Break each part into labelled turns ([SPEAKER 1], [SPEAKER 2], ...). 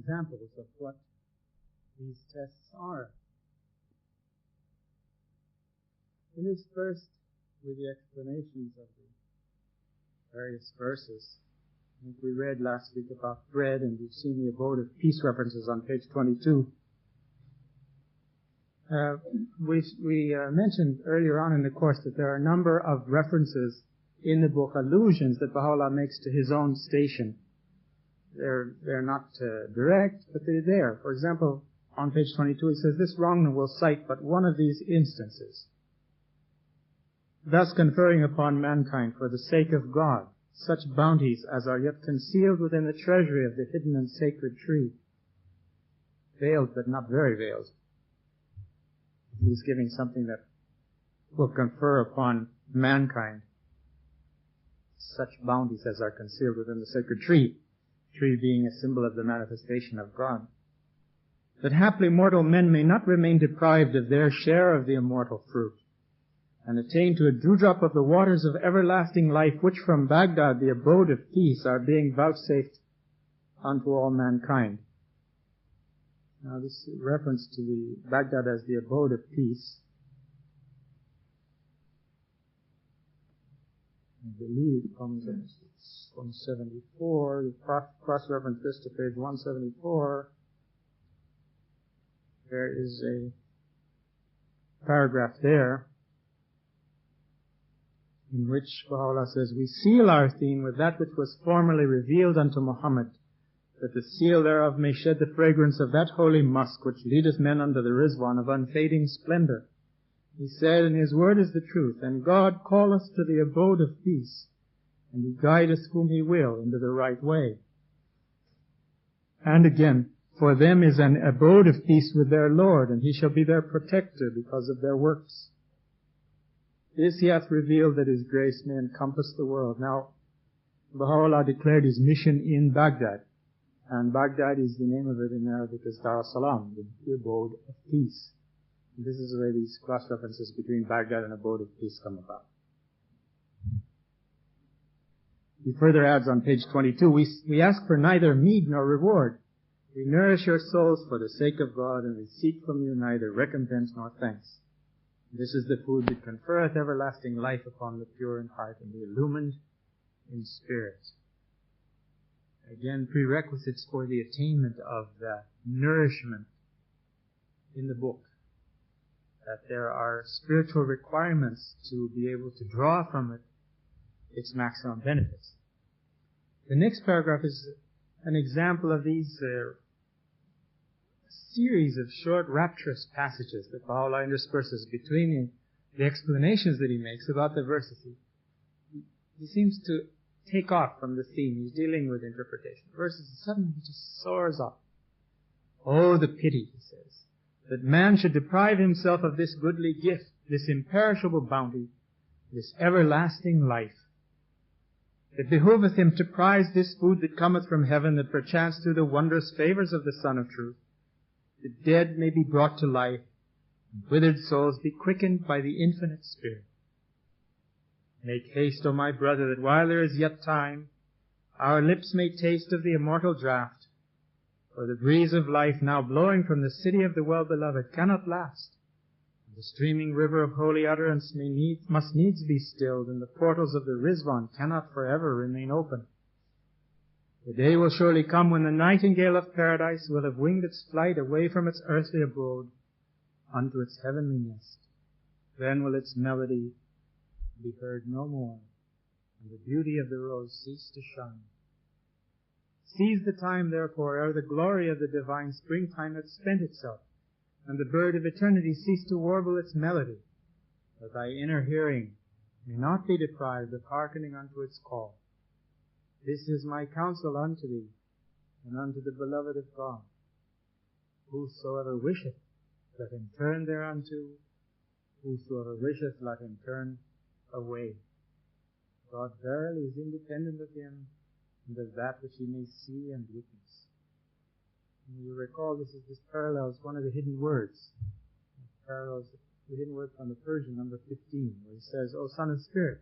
[SPEAKER 1] examples of what these tests are. Interspersed with the explanations of the various verses. I think we read last week about bread, and you've seen the abode of peace references on page 22. We mentioned earlier on in the course that there are a number of references in the book, allusions that Baha'u'llah makes to his own station. They're not direct, but they're there. For example, on page 22 he says, "This wrongdoer will cite but one of these instances, thus conferring upon mankind for the sake of God such bounties as are yet concealed within the treasury of the hidden and sacred tree." Veiled, but not very veiled. He's giving something that will confer upon mankind such bounties as are concealed within the sacred tree, tree being a symbol of the manifestation of God. That haply mortal men may not remain deprived of their share of the immortal fruit, and attain to a dewdrop of the waters of everlasting life, which from Baghdad, the abode of peace, are being vouchsafed unto all mankind. Now this reference to the Baghdad as the abode of peace, I believe comes at 174. You cross-reference this to page 174. There is a paragraph there in which Baha'u'llah says, "We seal our theme with that which was formerly revealed unto Muhammad, that the seal thereof may shed the fragrance of that holy musk which leadeth men unto the Rizwan of unfading splendor. He said, and his word is the truth, and God call us to the abode of peace, and he guideth whom he will into the right way." And again, "For them is an abode of peace with their Lord, and he shall be their protector because of their works. This he hath revealed that his grace may encompass the world." Now, Baha'u'llah declared his mission in Baghdad, and Baghdad is the name of it in Arabic as Dar es-Salaam, the abode of peace. And this is where these cross-references between Baghdad and abode of peace come about. He further adds on page 22, we ask for neither meed nor reward. We nourish your souls for the sake of God, and we seek from you neither recompense nor thanks. This is the food that conferreth everlasting life upon the pure in heart and the illumined in spirit. Again, prerequisites for the attainment of the nourishment in the book. That there are spiritual requirements to be able to draw from it its maximum benefits. The next paragraph is an example of these series of short rapturous passages that Baha'u'llah intersperses between the explanations that he makes about the verses. He seems to take off from the theme. He's dealing with interpretation. Verses, suddenly he just soars up. "Oh, the pity," he says, "that man should deprive himself of this goodly gift, this imperishable bounty, this everlasting life. It behoveth him to prize this food that cometh from heaven, that perchance through the wondrous favors of the Son of Truth, the dead may be brought to life, and withered souls be quickened by the infinite Spirit. Make haste, O my brother, that while there is yet time, our lips may taste of the immortal draught, for the breeze of life now blowing from the city of the well-beloved cannot last. The streaming river of holy utterance must needs be stilled, and the portals of the Rizwan cannot forever remain open. The day will surely come when the nightingale of paradise will have winged its flight away from its earthly abode unto its heavenly nest. Then will its melody be heard no more, and the beauty of the rose cease to shine. Seize the time, therefore, ere the glory of the divine springtime hath spent itself, and the bird of eternity cease to warble its melody, that thy inner hearing may not be deprived of hearkening unto its call. This is my counsel unto thee, and unto the beloved of God. Whosoever wisheth, let him turn thereunto. Whosoever wisheth, let him turn away. God verily is independent of him, and of that which he may see and witness." And you recall this parallels one of the hidden words. It parallels the hidden word from the Persian, number 15, where he says, "O Son of Spirit,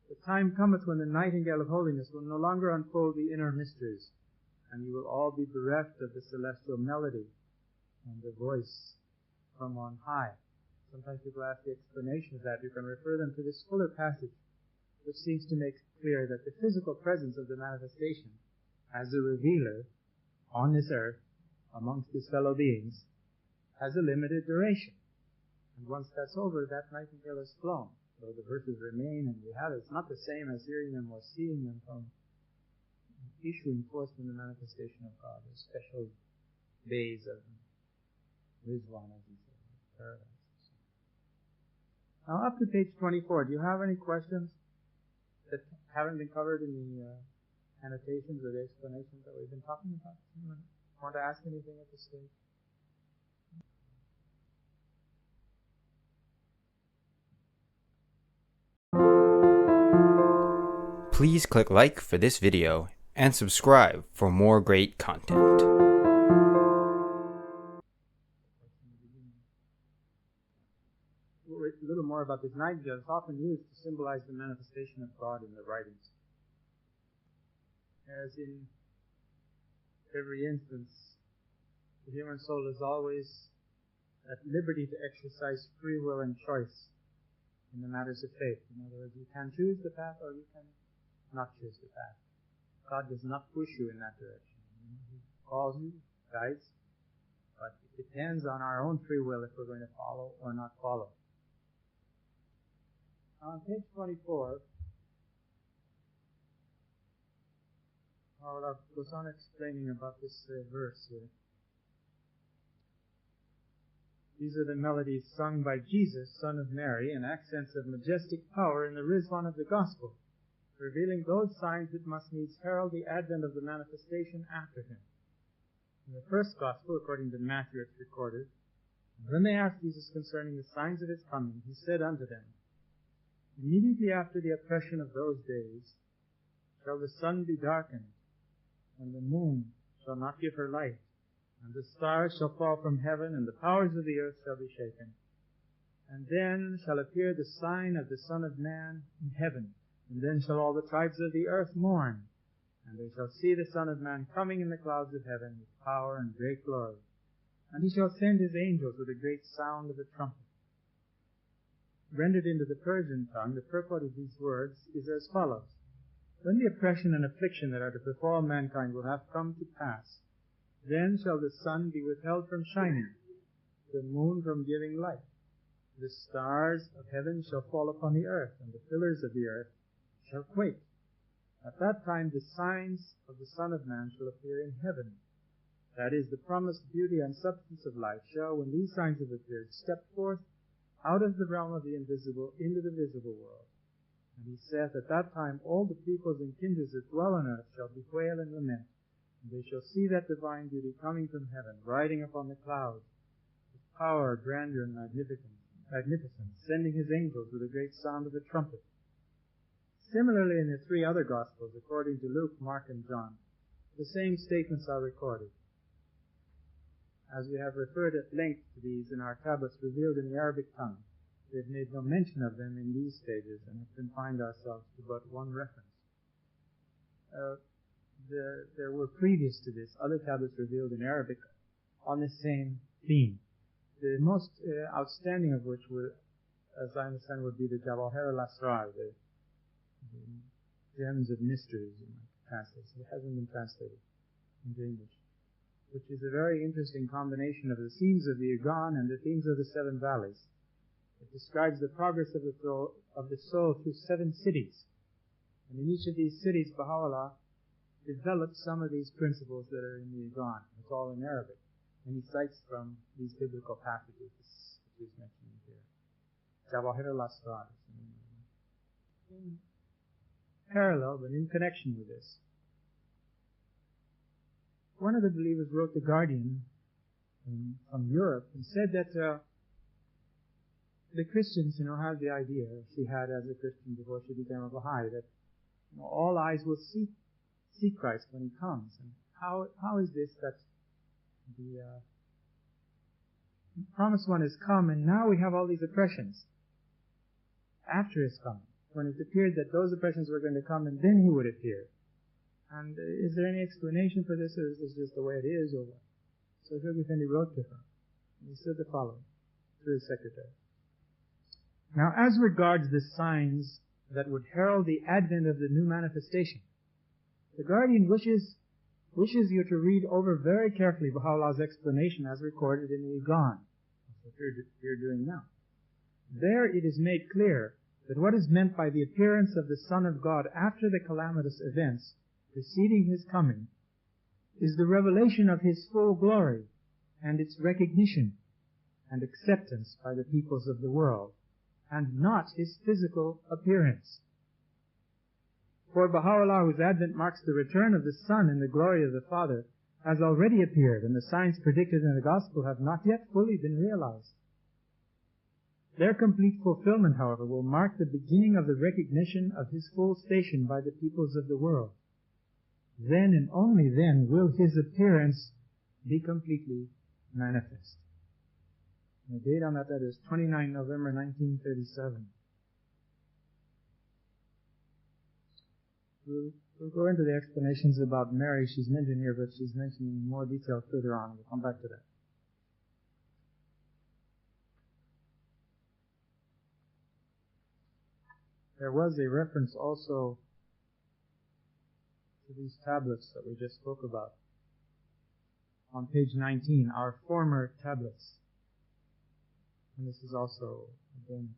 [SPEAKER 1] the time cometh when the nightingale of holiness will no longer unfold the inner mysteries, and you will all be bereft of the celestial melody and the voice from on high. Sometimes people ask the explanation of that. You can refer them to this fuller passage, which seems to make clear that the physical presence of the manifestation as a revealer on this earth amongst his fellow beings has a limited duration. And once that's over, that nightingale is flown. So the verses remain, and we have it. It's not the same as hearing them or seeing them from issuing forth from the manifestation of God. There's special days of Rizwan, as he said, paradise. Now, up to page 24, do you have any questions that haven't been covered in the annotations or the explanations that we've been talking about? Anyone want to ask anything at this stage?
[SPEAKER 2] Please click like for this video and subscribe for more great content.
[SPEAKER 1] A little more about this nightingale. It's often used to symbolize the manifestation of God in the writings. As in every instance, the human soul is always at liberty to exercise free will and choice in the matters of faith. In other words, you can choose the path or you can not choose the path. God does not push you in that direction. He calls you, guides, but it depends on our own free will if we're going to follow or not follow. On page 24, Paul goes on explaining about this verse here. These are the melodies sung by Jesus, Son of Mary, in accents of majestic power in the Rizwan of the Gospel, revealing those signs that must needs herald the advent of the manifestation after him. In the first Gospel, according to Matthew, it's recorded, when they asked Jesus concerning the signs of his coming, he said unto them, immediately after the oppression of those days shall the sun be darkened, and the moon shall not give her light, and the stars shall fall from heaven, and the powers of the earth shall be shaken. And then shall appear the sign of the Son of Man in heaven, and then shall all the tribes of the earth mourn, and they shall see the Son of Man coming in the clouds of heaven with power and great glory. And he shall send his angels with a great sound of a trumpet. Rendered into the Persian tongue, the purport of these words is as follows. When the oppression and affliction that are to befall mankind will have come to pass, then shall the sun be withheld from shining, the moon from giving light. The stars of heaven shall fall upon the earth, and the pillars of the earth shall quake. At that time the signs of the Son of Man shall appear in heaven. That is, the promised beauty and substance of life shall, when these signs have appeared, step forth out of the realm of the invisible into the visible world. And he saith, at that time all the peoples and kindreds that dwell on earth shall bewail and lament, and they shall see that divine beauty coming from heaven, riding upon the clouds, with power, grandeur, and magnificence, sending his angels with a great sound of a trumpet. Similarly, in the three other Gospels, according to Luke, Mark, and John, the same statements are recorded. As we have referred at length to these in our tablets revealed in the Arabic tongue, we have made no mention of them in these stages and have confined ourselves to but one reference. There were previous to this other tablets revealed in Arabic on the same theme. The most outstanding of which were, as I understand, would be the Jawahir al-Asrar, the gems of mysteries, you might translate. It hasn't been translated into English, which is a very interesting combination of the themes of the Íqán and the themes of the seven valleys. It describes the progress of the soul through 7 cities. And in each of these cities, Baha'u'llah developed some of these principles that are in the Íqán. It's all in Arabic. And he cites from these biblical passages that he's mentioning here. Jawahir al-Asrar. In parallel, but in connection with this, one of the believers wrote The Guardian from Europe and said that the Christians, had the idea, she had as a Christian before she became a Bahá'í, that all eyes will see Christ when he comes. And how is this that the promised one has come, and now we have all these oppressions after his coming, when it appeared that those oppressions were going to come and then he would appear? And is there any explanation for this, or is this just the way it is, or what? So Shoghi Effendi wrote to her. And he said the following through his secretary. Now, as regards the signs that would herald the advent of the new manifestation, the guardian wishes you to read over very carefully Baha'u'llah's explanation as recorded in the Íqán. That's what you're doing now. There it is made clear that what is meant by the appearance of the Son of God after the calamitous events preceding His coming is the revelation of His full glory and its recognition and acceptance by the peoples of the world, and not His physical appearance. For Baha'u'llah, whose advent marks the return of the Son in the glory of the Father, has already appeared, and the signs predicted in the Gospel have not yet fully been realized. Their complete fulfillment, however, will mark the beginning of the recognition of His full station by the peoples of the world. Then and only then will His appearance be completely manifest. The date on that letter is 29 November 1937. We'll go into the explanations about Mary. She's mentioned here, but she's mentioned in more detail further on. We'll come back to that. There was a reference also to these tablets that we just spoke about on page 19, our former tablets. And this is also, again,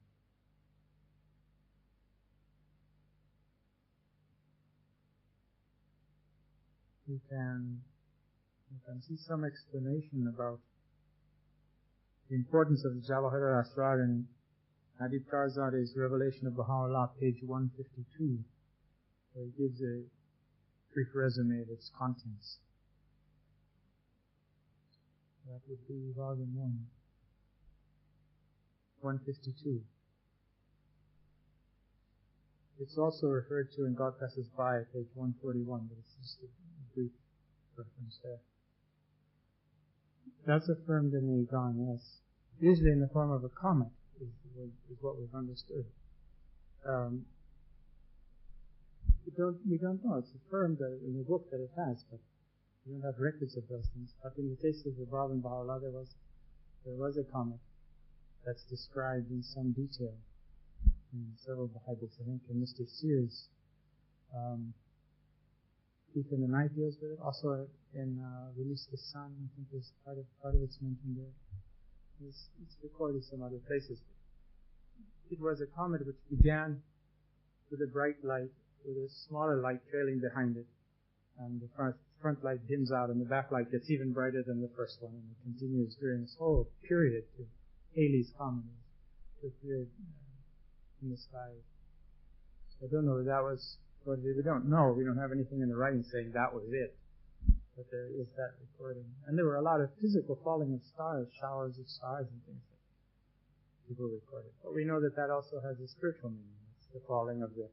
[SPEAKER 1] you can see some explanation about the importance of the Jawahir al-Asrar in Adib Tarzade's Revelation of Baha'u'llah, page 152, where he gives a brief resume of its contents. That would be volume 1, 152. It's also referred to in God Passes By, page 141, but it's just a brief reference there. That's affirmed in the Íqán, yes. Usually in the form of a comment is what we've understood. We don't know. It's affirmed in the book that it has, but we don't have records of those things. But in the case of the Bab and Baha'u'llah, there was a comment that's described in some detail in several Bahá'í books. I think in Mr. Sears' Thief in the Night deals with it. Also in Release the Sun, I think there's part of it's mentioned there. It's recorded some other places. It was a comet which began with a bright light, with a smaller light trailing behind it, and the front light dims out, and the back light gets even brighter than the first one, and it continues during this whole period to Halley's Comet, to appear in the sky. So I don't know if that was what it is. We don't know. We don't have anything in the writing saying that was it. But there is that recording. And there were a lot of physical falling of stars, showers of stars and things that people recorded. But we know that that also has a spiritual meaning. It's the falling of the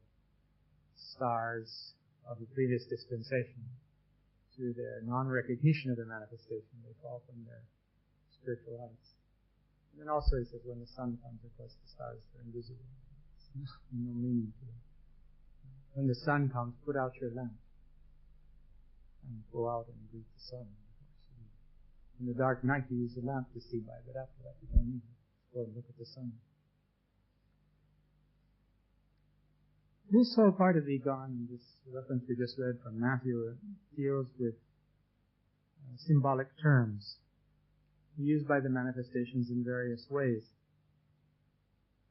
[SPEAKER 1] stars of the previous dispensation through their non-recognition of the manifestation. They fall from their spiritual lights. And then also he says when the sun comes, of course, the stars are invisible. There's no meaning to it. When the sun comes, put out your lamp and go out and greet the sun. In the dark night you use the lamp to see by, but after that you don't need it. Go and look at the sun. This whole part of the Íqán, this reference we just read from Matthew, deals with symbolic terms used by the manifestations in various ways.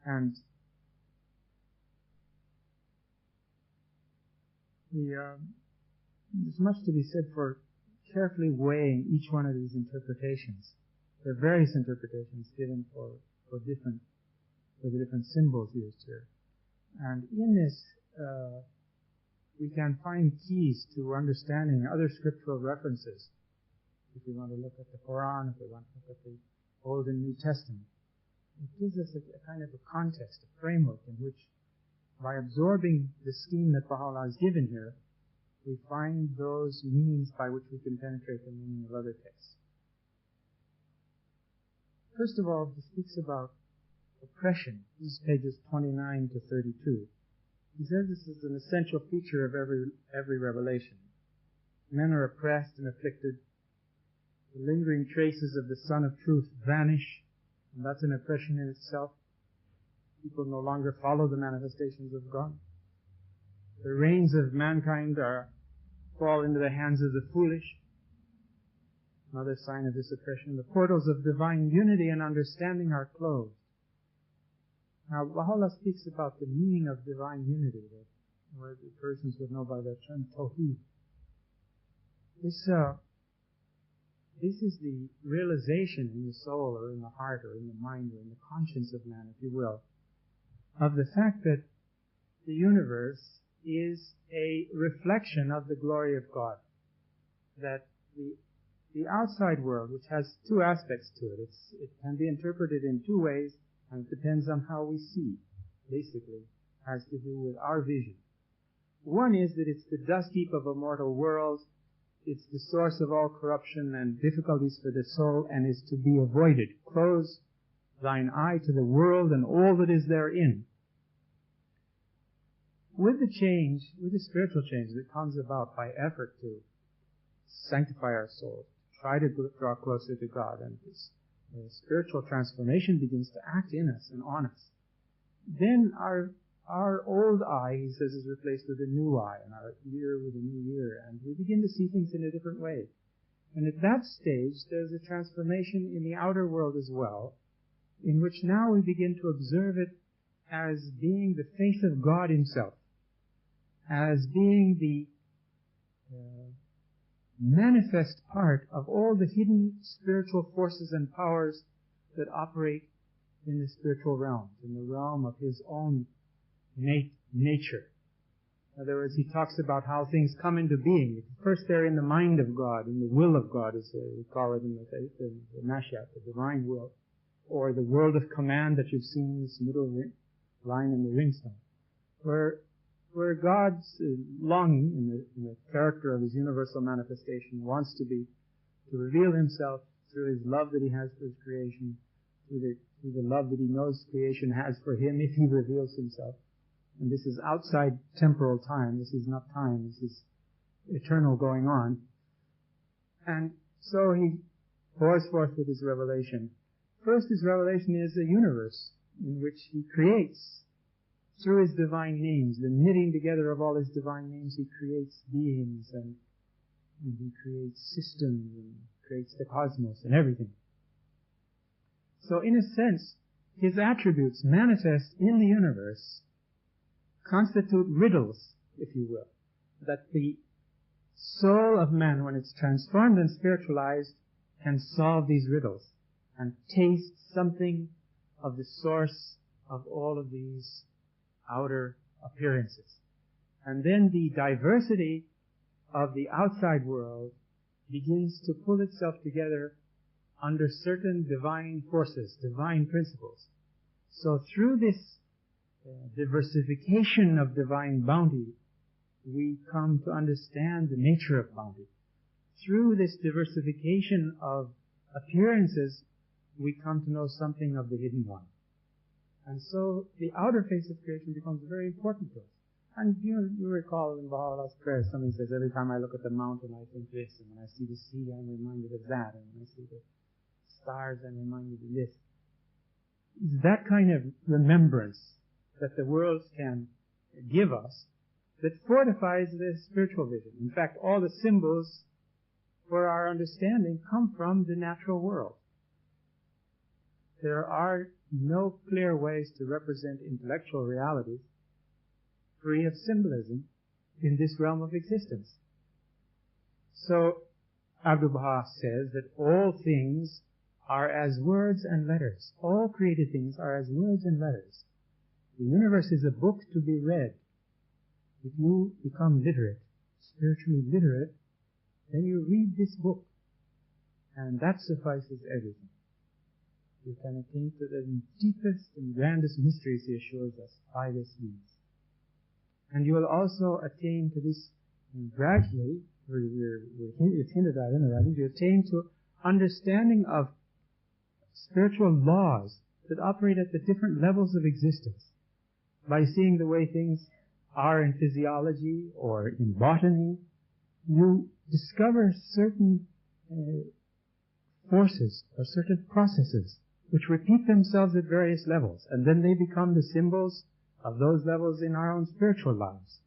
[SPEAKER 1] And there's much to be said for carefully weighing each one of these interpretations. There are various interpretations given for the different symbols used here. And in this, we can find keys to understanding other scriptural references. If we want to look at the Quran, if we want to look at the Old and New Testament, it gives us a kind of a context, a framework in which, by absorbing the scheme that Baha'u'llah has given here, we find those means by which we can penetrate the meaning of other texts. First of all, he speaks about oppression. This is pages 29 to 32. He says this is an essential feature of every revelation. Men are oppressed and afflicted. The lingering traces of the Sun of Truth vanish, and that's an oppression in itself. People no longer follow the manifestations of God. The reins of mankind fall into the hands of the foolish. Another sign of this oppression. The portals of divine unity and understanding are closed. Now, Baha'u'llah speaks about the meaning of divine unity, where the persons would know by the term Tawheed. This is the realization in the soul or in the heart or in the mind or in the conscience of man, if you will, of the fact that the universe is a reflection of the glory of God. That the outside world, which has two aspects to it, it can be interpreted in two ways, and it depends on how we see. Basically, has to do with our vision. One is that it's the dust heap of a mortal world. It's the source of all corruption and difficulties for the soul, and is to be avoided. Close thine eye to the world and all that is therein. With the change, with the spiritual change that comes about by effort to sanctify our souls, try to draw closer to God, and this spiritual transformation begins to act in us and on us, then our old eye, he says, is replaced with a new eye, and our ear with a new ear, and we begin to see things in a different way. And at that stage, there's a transformation in the outer world as well, in which now we begin to observe it as being the face of God himself, as being the manifest part of all the hidden spiritual forces and powers that operate in the spiritual realm, in the realm of his own nature. In other words, he talks about how things come into being. First, they're in the mind of God, in the will of God, as we call it in the Mashiach, the divine will, or the world of command that you've seen in this middle line in the ringstone, where God's longing in the character of his universal manifestation wants to reveal himself through his love that he has for his creation, through the love that he knows creation has for him if he reveals himself. And this is outside temporal time. This is not time. This is eternal going on. And so he pours forth with his revelation. First, his revelation is a universe in which he creates through his divine names, the knitting together of all his divine names. He creates beings and he creates systems and creates the cosmos and everything. So in a sense, his attributes manifest in the universe constitute riddles, if you will, that the soul of man, when it's transformed and spiritualized, can solve these riddles and taste something of the source of all of these outer appearances. And then the diversity of the outside world begins to pull itself together under certain divine forces, divine principles. So through this diversification of divine bounty, we come to understand the nature of bounty. Through this diversification of appearances, we come to know something of the hidden one. And so the outer face of creation becomes very important to us. And you recall in Baha'u'llah's prayer, something says, every time I look at the mountain, I think this, and when I see the sea, I'm reminded of that, and when I see the stars, I'm reminded of this. It's that kind of remembrance that the world can give us that fortifies the spiritual vision. In fact, all the symbols for our understanding come from the natural world. There are no clear ways to represent intellectual realities free of symbolism in this realm of existence. So, Abdul Baha says that all things are as words and letters. All created things are as words and letters. The universe is a book to be read. If you become literate, spiritually literate, then you read this book, and that suffices everything. You can attain to the deepest and grandest mysteries, he assures us, by this means. And you will also attain to this gradually, it's hinted at in the writing, you attain to understanding of spiritual laws that operate at the different levels of existence. By seeing the way things are in physiology or in botany, you discover certain forces or certain processes which repeat themselves at various levels, and then they become the symbols of those levels in our own spiritual lives.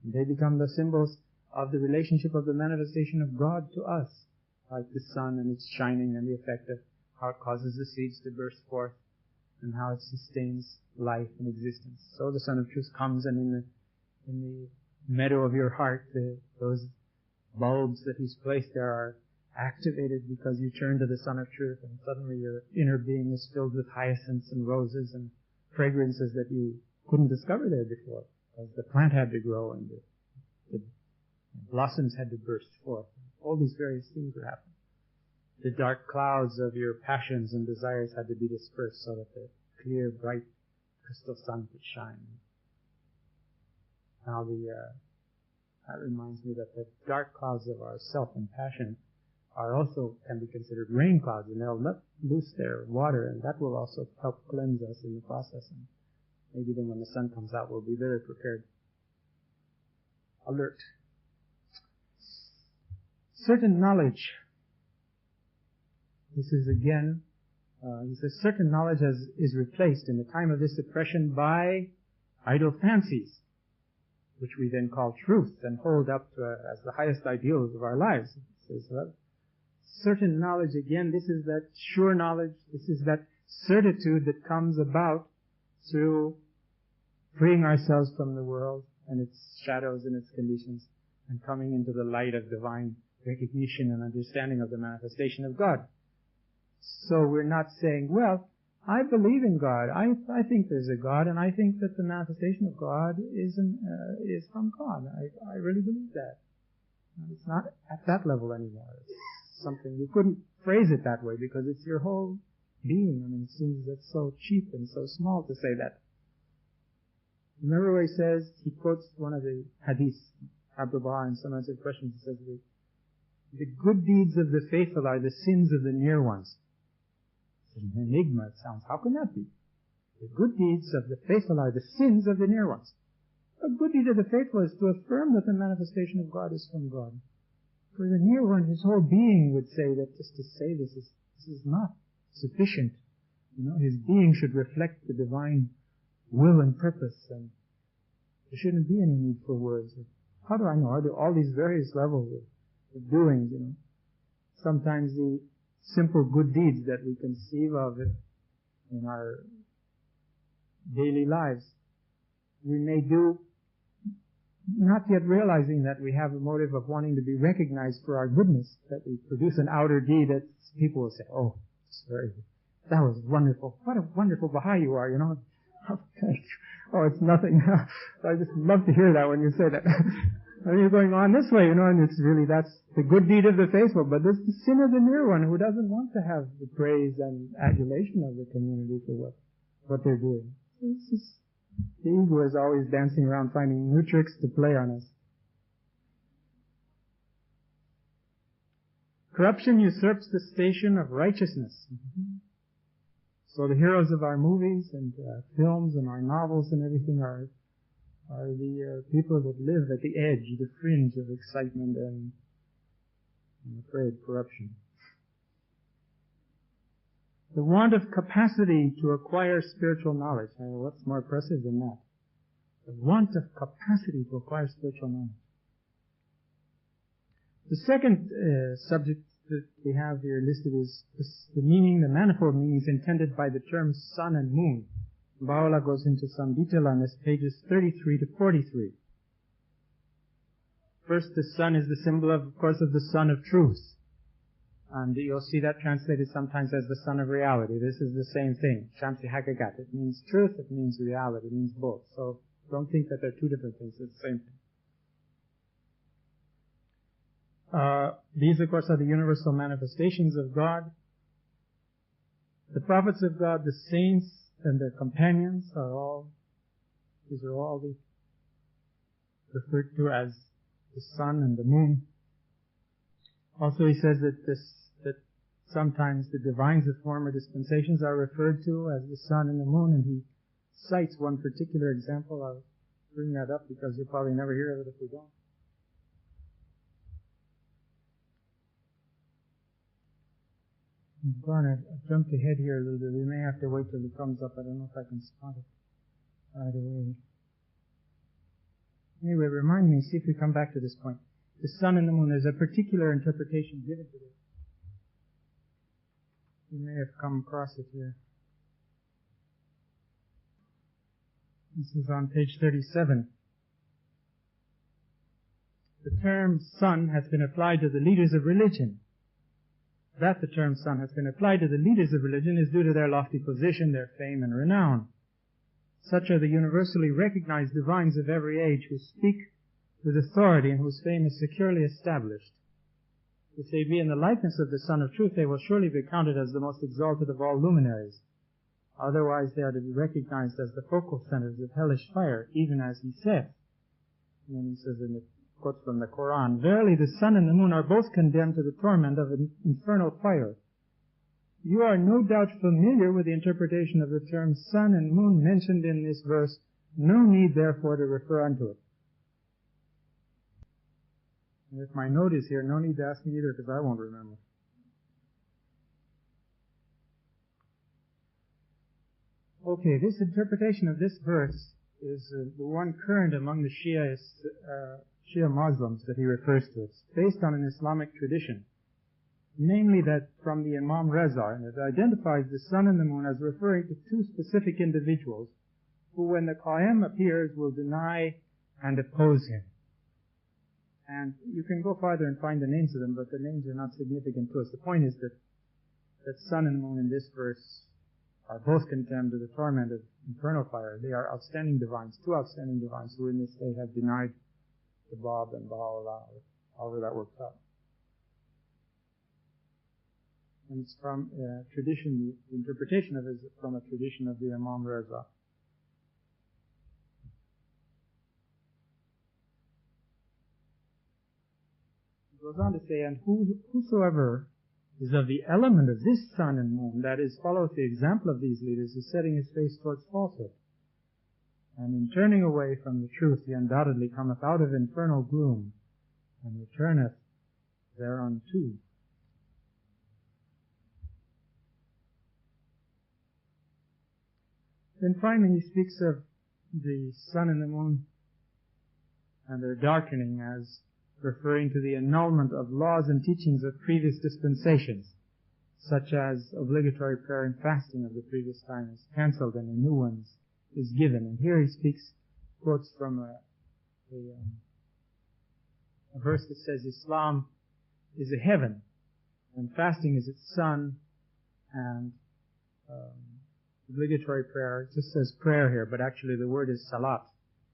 [SPEAKER 1] And they become the symbols of the relationship of the manifestation of God to us, like the sun and its shining and the effect of how it causes the seeds to burst forth and how it sustains life and existence. So the Son of Truth comes, and in the meadow of your heart, those bulbs that He's placed there are activated because you turn to the Son of Truth, and suddenly your inner being is filled with hyacinths and roses and fragrances that you couldn't discover there before, because the plant had to grow and the blossoms had to burst forth. All these various things were happening. The dark clouds of your passions and desires had to be dispersed so that the clear, bright, crystal sun could shine. Now that reminds me that the dark clouds of our self and passion are also can be considered rain clouds, and they'll let loose their water, and that will also help cleanse us in the process. And maybe then when the sun comes out, we'll be very prepared. Alert. Certain knowledge. This is again, he says, certain knowledge is replaced in the time of this oppression by idle fancies, which we then call truth and hold up to as the highest ideals of our lives. He says, well, certain knowledge, again, this is that sure knowledge, this is that certitude that comes about through freeing ourselves from the world and its shadows and its conditions and coming into the light of divine recognition and understanding of the manifestation of God. So we're not saying, well, I believe in God. I think there's a God, and I think that the manifestation of God is from God. I really believe that. It's not at that level anymore. It's something you couldn't phrase it that way because it's your whole being. I mean, it seems that's so cheap and so small to say that. Remember where he says, he quotes one of the hadiths, Bahá'í, in some answered questions. He says, the good deeds of the faithful are the sins of the near ones. It's an enigma, it sounds. How can that be? The good deeds of the faithful are the sins of the near ones. A good deed of the faithful is to affirm that the manifestation of God is from God. For the near one, his whole being would say that just to say this is not sufficient. His being should reflect the divine will and purpose, and there shouldn't be any need for words. How do I know? Are there all these various levels of doings, Sometimes the simple good deeds that we conceive of in our daily lives, we may do not yet realizing that we have a motive of wanting to be recognized for our goodness, that we produce an outer deed that people will say, oh, it's very good. That was wonderful. What a wonderful Bahá'í you are, Oh, it's nothing. I just love to hear that when you say that. And you're going on this way, and it's really, that's the good deed of the faithful, but there's the sin of the near one who doesn't want to have the praise and adulation of the community for what they're doing. It's just, the ego is always dancing around finding new tricks to play on us. Corruption usurps the station of righteousness. So the heroes of our movies and films and our novels and everything are the people that live at the edge, the fringe of excitement and, I'm afraid, corruption. The want of capacity to acquire spiritual knowledge. What's more impressive than that? The want of capacity to acquire spiritual knowledge. The second subject that we have here listed is the manifold meanings intended by the terms sun and moon. Baha'u'llah goes into some detail on this, pages 33 to 43. First, the sun is the symbol, of course, of the Son of Truth. And you'll see that translated sometimes as the Son of Reality. This is the same thing. Shamsi Haqiqat. It means truth, it means reality, it means both. So don't think that they're two different things, it's the same thing. These, of course, are the universal manifestations of God. The prophets of God, the saints, and their companions these are all referred to as the sun and the moon. Also, he says that sometimes the divines of former dispensations are referred to as the sun and the moon, and he cites one particular example. I'll bring that up because you'll probably never hear of it if we don't. I jumped ahead here a little bit. We may have to wait till it comes up. I don't know if I can spot it right away. Anyway, remind me, see if we come back to this point. The sun and the moon, there's a particular interpretation given to this. You may have come across it here. This is on page 37. The term sun has been applied to the leaders of religion. That the term sun has been applied to the leaders of religion is due to their lofty position, their fame and renown. Such are the universally recognized divines of every age who speak with authority and whose fame is securely established. If they be in the likeness of the Son of Truth, they will surely be counted as the most exalted of all luminaries. Otherwise they are to be recognized as the focal centers of hellish fire, even as he saith. And then he says in the quotes from the Quran, "Verily the sun and the moon are both condemned to the torment of an infernal fire." You are no doubt familiar with the interpretation of the term sun and moon mentioned in this verse. No need, therefore, to refer unto it. And if my note is here, no need to ask me either, because I won't remember. Okay, this interpretation of this verse is the one current among the Shia Muslims that he refers to. It's based on an Islamic tradition, namely that from the Imam Reza, and it identifies the sun and the moon as referring to two specific individuals who, when the Qa'im appears, will deny and oppose him. And you can go farther and find the names of them, but the names are not significant to us. The point is that sun and moon in this verse are both condemned to the torment of infernal fire. They are outstanding divines, two outstanding divines who in this day have denied the Bab and Baha'u'llah, however that works out. And it's from tradition, the interpretation of it is from a tradition of the Imam Reza. It goes on to say, and whosoever is of the element of this sun and moon, that is, follows the example of these leaders, is setting his face towards falsehood. And in turning away from the truth, he undoubtedly cometh out of infernal gloom, and returneth thereunto. Then finally he speaks of the sun and the moon and their darkening as referring to the annulment of laws and teachings of previous dispensations, such as obligatory prayer and fasting of the previous time is cancelled and a new one is given. And here he quotes from a verse that says Islam is a heaven and fasting is its sun, and obligatory prayer, it just says prayer here, but actually the word is salat,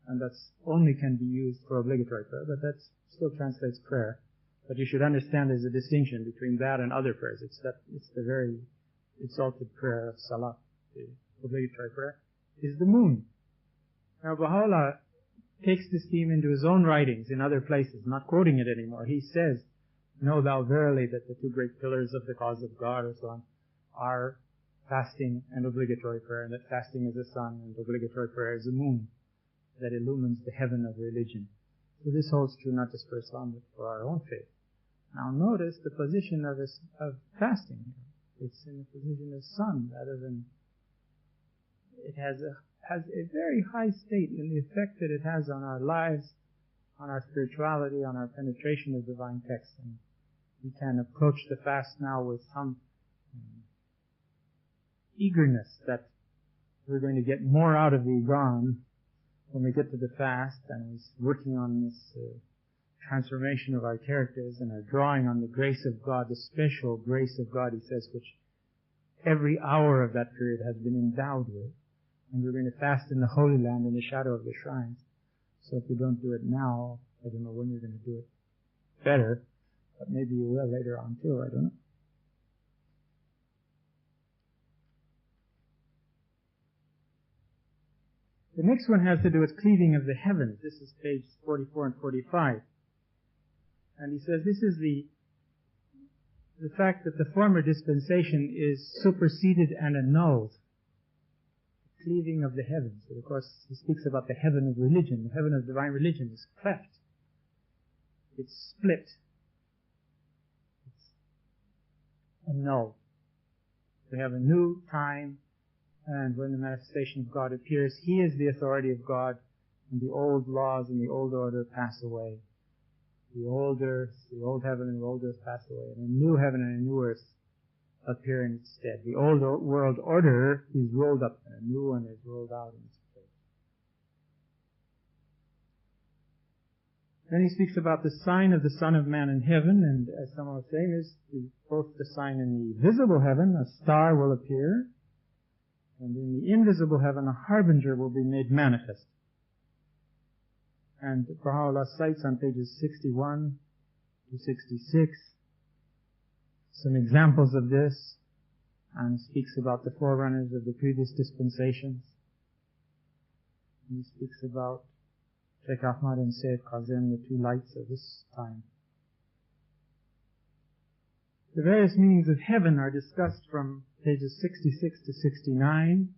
[SPEAKER 1] and that's only can be used for obligatory prayer, but that still translates prayer. But you should understand there's a distinction between that and other prayers. It's the very exalted prayer of salat, the obligatory prayer, is the moon. Now Baha'u'llah takes this theme into his own writings in other places, not quoting it anymore. He says, "Know thou verily that the two great pillars of the cause of God," or so on, are fasting and obligatory prayer, and that fasting is the sun and obligatory prayer is the moon that illumines the heaven of religion. So this holds true not just for Islam, but for our own faith. Now notice the position of fasting here. It's in the position of sun rather than, it has a very high state in the effect that it has on our lives, on our spirituality, on our penetration of divine text. And we can approach the fast now with some eagerness that we're going to get more out of the Íqán when we get to the fast, and he's working on this transformation of our characters and are drawing on the grace of God, the special grace of God, he says, which every hour of that period has been endowed with. And we're going to fast in the Holy Land in the shadow of the shrines. So if we don't do it now, I don't know when you're going to do it better, but maybe you will later on too, I don't know. The next one has to do with cleaving of the heavens. This is page 44 and 45. And he says this is the fact that the former dispensation is superseded and annulled. The cleaving of the heavens. And of course, he speaks about the heaven of religion. The heaven of divine religion is cleft. It's split. It's annulled. We have a new time, and when the manifestation of God appears, He is the authority of God, and the old laws and the old order pass away. The old earth, the old heaven and the old earth pass away, and a new heaven and a new earth appear in its stead. The old world order is rolled up, and a new one is rolled out in its place. Then he speaks about the sign of the Son of Man in heaven, and as someone was saying, is both the sign in the visible heaven, a star will appear, and in the invisible heaven, a harbinger will be made manifest. And Baha'u'llah cites on pages 61 to 66 some examples of this, and speaks about the forerunners of the previous dispensations. And he speaks about Sheikh Ahmad and Sayyid Qazim, the two lights of this time. The various meanings of heaven are discussed from pages 66 to 69,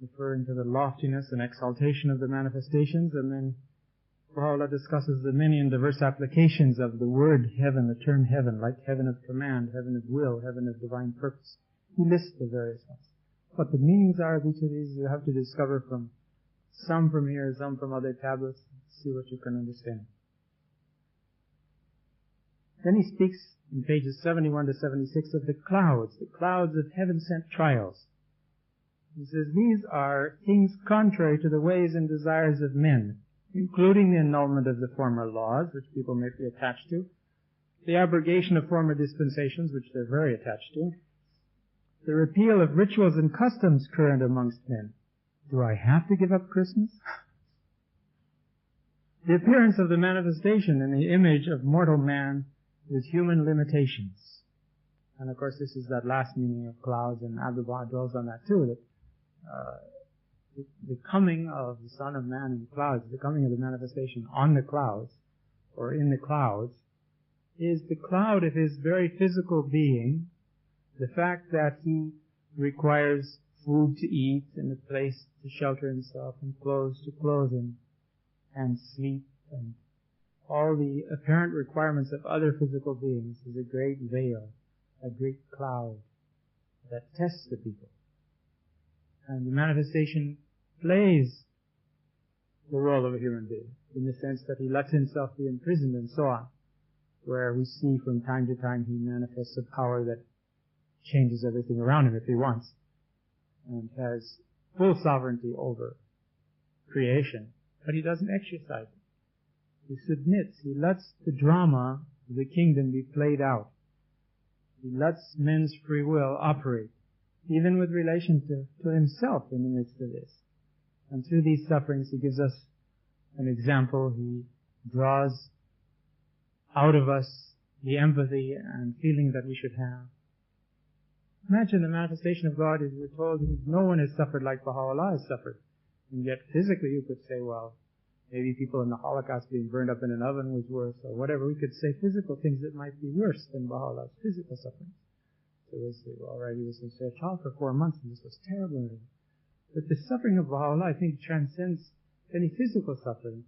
[SPEAKER 1] referring to the loftiness and exaltation of the manifestations, and then Baha'u'llah discusses the many and diverse applications of the word heaven, the term heaven, like heaven of command, heaven of will, heaven of divine purpose. He lists the various ones. What the meanings are of each of these, you have to discover from some from here, some from other tablets, see what you can understand. Then he speaks in pages 71 to 76 of the clouds of heaven-sent trials. He says these are things contrary to the ways and desires of men, including the annulment of the former laws, which people may be attached to, the abrogation of former dispensations, which they're very attached to, the repeal of rituals and customs current amongst men. Do I have to give up Christmas? The appearance of the manifestation in the image of mortal man with human limitations. And of course this is that last meaning of clouds, and Abdu'l-Baha dwells on that too, that the coming of the Son of Man in clouds, the coming of the manifestation on the clouds, or in the clouds, is the cloud of his very physical being, the fact that he requires food to eat and a place to shelter himself and clothes to clothe him and sleep and all the apparent requirements of other physical beings is a great veil, a great cloud that tests the people. And the manifestation plays the role of a human being in the sense that he lets himself be imprisoned and so on, where we see from time to time he manifests a power that changes everything around him if he wants, and has full sovereignty over creation, but he doesn't exercise it. He submits. He lets the drama of the kingdom be played out. He lets men's free will operate, even with relation to himself in the midst of this. And through these sufferings he gives us an example. He draws out of us the empathy and feeling that we should have. Imagine the manifestation of God is, we're told, no one has suffered like Baha'u'llah has suffered. And yet physically you could say, well, maybe people in the Holocaust being burned up in an oven was worse, or whatever. We could say physical things that might be worse than Baha'u'llah's physical suffering. So we say, well, already he was a child for 4 months and this was terrible. But the suffering of Baha'u'llah, I think, transcends any physical suffering.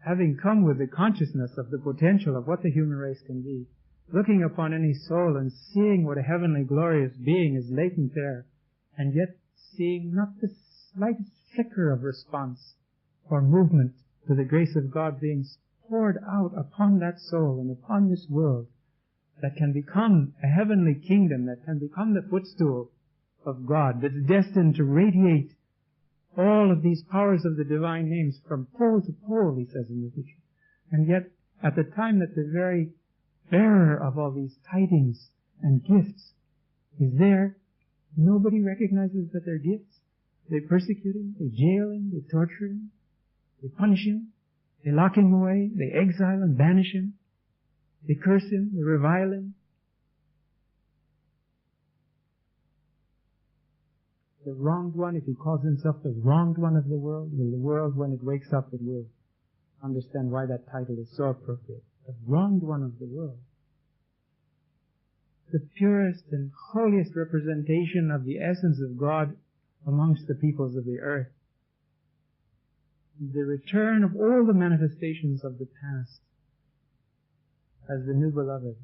[SPEAKER 1] Having come with the consciousness of the potential of what the human race can be, looking upon any soul and seeing what a heavenly glorious being is latent there, and yet seeing not the slightest flicker of response or movement to the grace of God being poured out upon that soul and upon this world, that can become a heavenly kingdom, that can become the footstool of God, that's destined to radiate all of these powers of the divine names from pole to pole, he says in the future. And yet, at the time that the very bearer of all these tidings and gifts is there, nobody recognizes that they're gifts. They persecute him, they jail him, they torture him, they punish him, they lock him away, they exile and banish him, they curse him, they revile him. The wronged one, if he calls himself the wronged one of the world, when it wakes up, it will understand why that title is so appropriate. The wronged one of the world. The purest and holiest representation of the essence of God amongst the peoples of the earth. The return of all the manifestations of the past as the new beloved.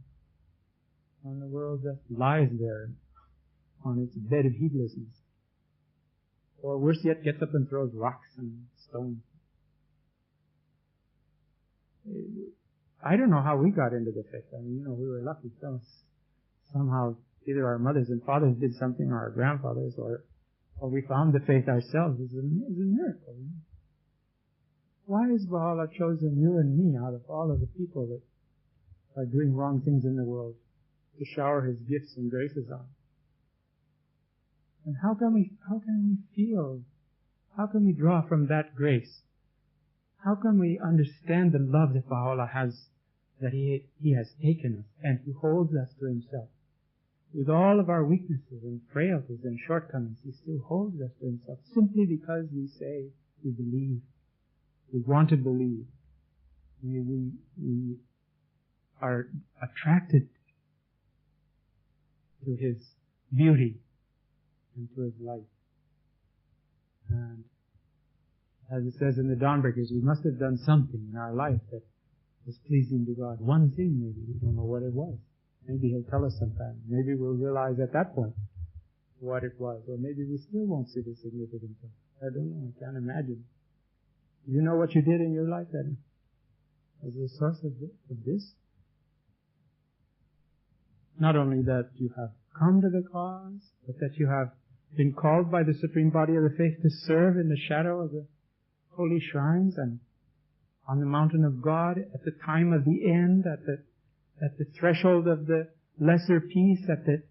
[SPEAKER 1] And the world just lies there on its bed of heedlessness. Or worse yet, gets up and throws rocks and stones. I don't know how we got into the faith. I mean, we were lucky. Somehow, either our mothers and fathers did something, or our grandfathers, or we found the faith ourselves. It's a miracle. Why has Baha'u'llah chosen you and me out of all of the people that are doing wrong things in the world to shower His gifts and graces on? And how can we feel? How can we draw from that grace? How can we understand the love that Baha'u'llah has, that He has taken us and He holds us to Himself? With all of our weaknesses and frailties and shortcomings, He still holds us to Himself simply because we say we believe. We want to believe. We are attracted to His beauty and to His light. And as it says in the Dawnbreakers, we must have done something in our life that was pleasing to God. One thing maybe, we don't know what it was. Maybe He'll tell us sometime. Maybe we'll realize at that point what it was. Or maybe we still won't see the significance of it. I don't know, I can't imagine. Do you know what you did in your life that was the source of this? Not only that you have come to the cause, but that you have been called by the Supreme Body of the Faith to serve in the shadow of the holy shrines and on the mountain of God at the time of the end, at the threshold of the lesser peace, at the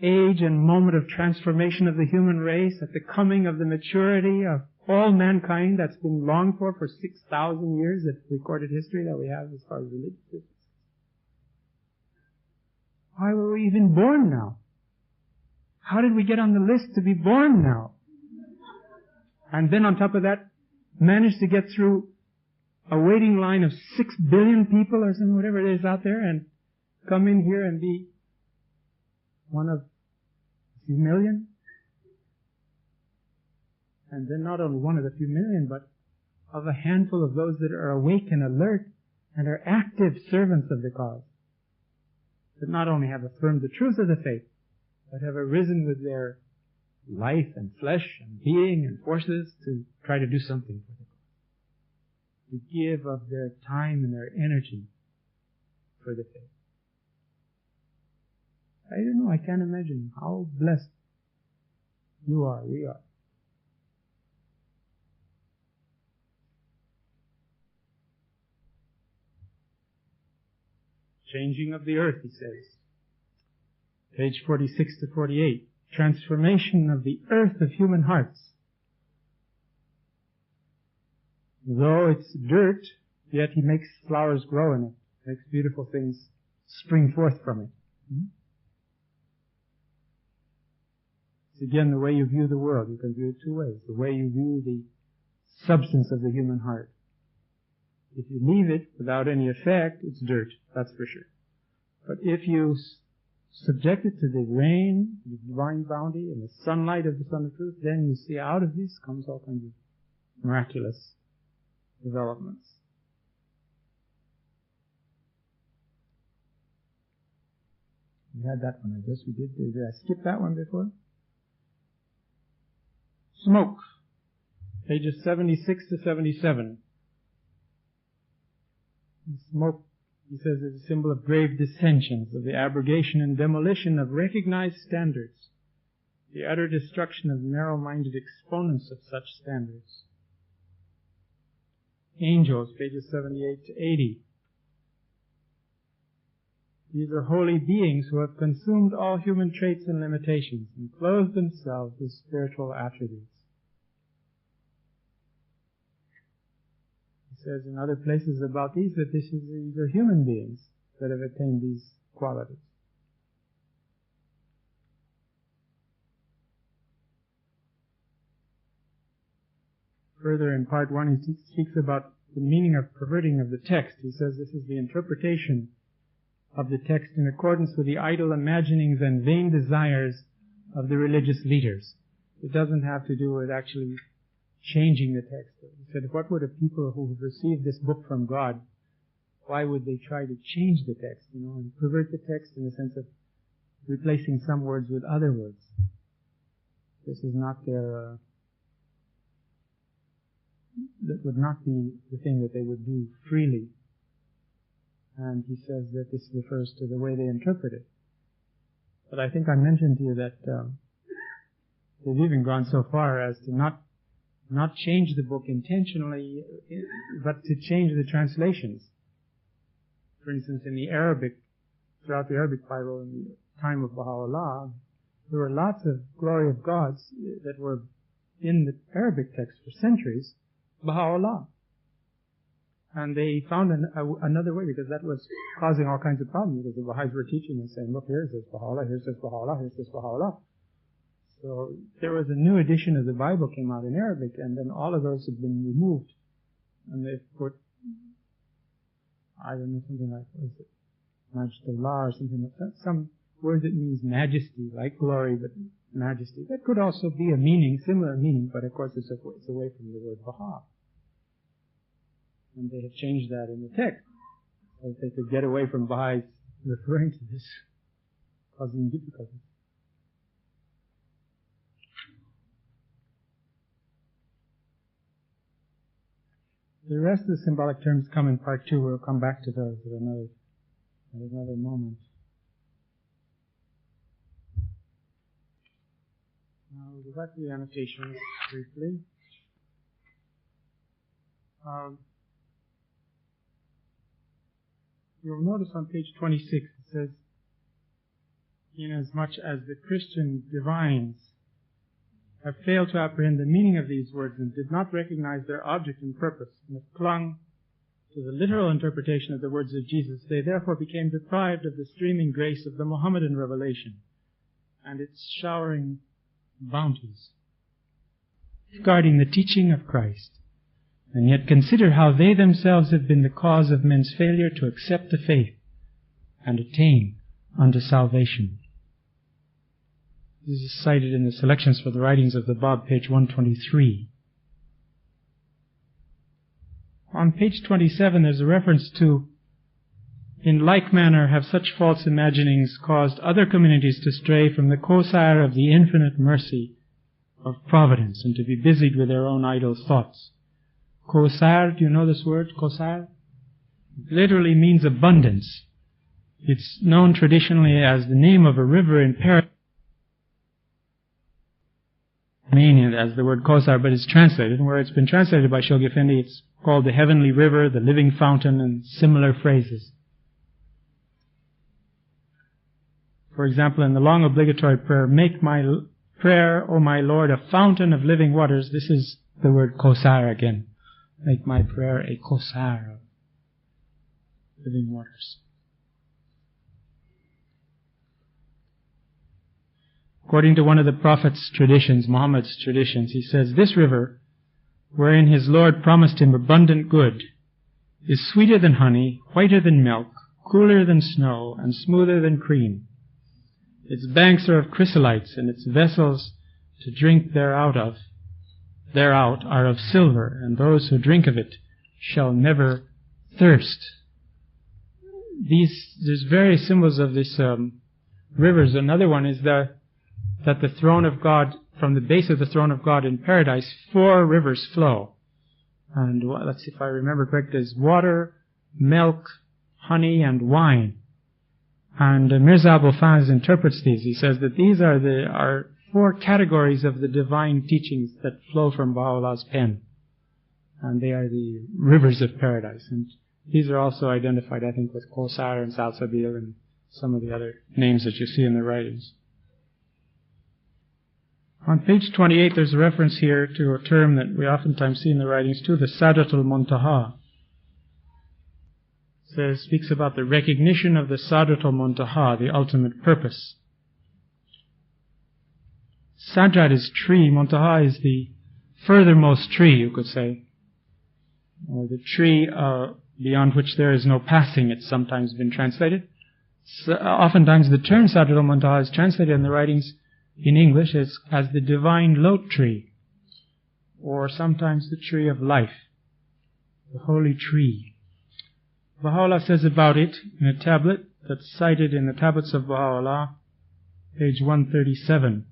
[SPEAKER 1] age and moment of transformation of the human race, at the coming of the maturity of all mankind that's been longed for 6,000 years of recorded history that we have as far as religion is. Why were we even born now? How did we get on the list to be born now? And then on top of that, managed to get through a waiting line of 6 billion people or something, whatever it is out there, and come in here and be one of a few million? And then not only one of the few million, but of a handful of those that are awake and alert and are active servants of the cause, that not only have affirmed the truth of the faith, but have arisen with their life and flesh and being and forces to try to do something for the cause, to give of their time and their energy for the faith. I don't know, I can't imagine how blessed you are, we are. Changing of the earth, he says. Page 46 to 48. Transformation of the earth of human hearts. Though it's dirt, yet He makes flowers grow in it, makes beautiful things spring forth from it. It's again the way you view the world. You can view it two ways. The way you view the substance of the human heart. If you leave it without any effect, it's dirt, that's for sure. But if you subject it to the rain, the divine bounty, and the sunlight of the Sun of Truth, then you see out of this comes all kinds of miraculous developments. We had that one, I guess we did. Did I skip that one before? Smoke. Pages 76 to 77. Smoke, he says, is a symbol of grave dissensions, of the abrogation and demolition of recognized standards, the utter destruction of narrow-minded exponents of such standards. Angels, pages 78 to 80. These are holy beings who have consumed all human traits and limitations and clothed themselves with spiritual attributes. Says in other places about these that these are human beings that have attained these qualities. Further in part 1 he speaks about the meaning of perverting of the text. He says this is the interpretation of the text in accordance with the idle imaginings and vain desires of the religious leaders. It doesn't have to do with actually changing the text. He said, what would a people who have received this book from God, why would they try to change the text, and pervert the text in the sense of replacing some words with other words. This is not their, that would not be the thing that they would do freely. And he says that this refers to the way they interpret it. But I think I mentioned to you that they've even gone so far as to not change the book intentionally, but to change the translations. For instance, in the Arabic, throughout the Arabic Bible in the time of Baha'u'llah, there were lots of glory of gods that were in the Arabic text for centuries, Baha'u'llah. And they found another way, because that was causing all kinds of problems, because the Baha'is were teaching and saying, look, here's this Baha'u'llah, here's this Baha'u'llah, here's this Baha'u'llah. So there was a new edition of the Bible came out in Arabic, and then all of those have been removed. And they've put, I don't know, something like, what is it, Majidullah or something like that, some word that means majesty, like glory, but majesty. That could also be a meaning, similar meaning, but of course it's away from the word Baha. And they have changed that in the text, so that they could get away from Baha'is referring to this, causing difficulties. The rest of the symbolic terms come in part 2. We'll come back to those at another moment. Now we'll go back to the annotations briefly. You'll notice on page 26 it says, inasmuch as the Christian divines have failed to apprehend the meaning of these words and did not recognize their object and purpose, and have clung to the literal interpretation of the words of Jesus, they therefore became deprived of the streaming grace of the Mohammedan revelation and its showering bounties, guarding the teaching of Christ, and yet consider how they themselves have been the cause of men's failure to accept the faith and attain unto salvation. This is cited in the Selections for the Writings of the Bab, page 123. On page 27 there's a reference to, in like manner have such false imaginings caused other communities to stray from the Kosar of the infinite mercy of providence and to be busied with their own idle thoughts. Kosar, do you know this word, Kosar? It literally means abundance. It's known traditionally as the name of a river in Paradise. Meaning as the word Kosar, but it's translated, and where it's been translated by Shoghi Effendi, it's called the heavenly river, the living fountain, and similar phrases. For example, in the long obligatory prayer, make my prayer, O my Lord, a fountain of living waters. This is the word Kosar again. Make my prayer a Kosar of living waters. According to one of the Prophet's traditions, Muhammad's traditions, he says, this river, wherein his Lord promised him abundant good, is sweeter than honey, whiter than milk, cooler than snow, and smoother than cream. Its banks are of chrysolites, and its vessels to drink thereout are of silver, and those who drink of it shall never thirst. There's various symbols of this rivers. Another one is that the throne of God, from the base of the throne of God in paradise, 4 rivers flow. And let's see if I remember correctly, there's water, milk, honey, and wine. And Mirza Abul Faz interprets these. He says that these are 4 categories of the divine teachings that flow from Baha'u'llah's pen. And they are the rivers of paradise. And these are also identified, I think, with Kosar and Salsabil and some of the other names that you see in the writings. On page 28 there's a reference here to a term that we oftentimes see in the writings too, the Sadatul Muntaha. It speaks about the recognition of the Sadatul Muntaha, the ultimate purpose. Sajad is tree, Muntaha is the furthermost tree, you could say. Or the tree beyond which there is no passing, it's sometimes been translated. So, oftentimes the term Sadatul Muntaha is translated in the writings in English as the divine lote tree, or sometimes the tree of life, the holy tree. Baha'u'llah says about it in a tablet that's cited in the tablets of Baha'u'llah,
[SPEAKER 3] page 137.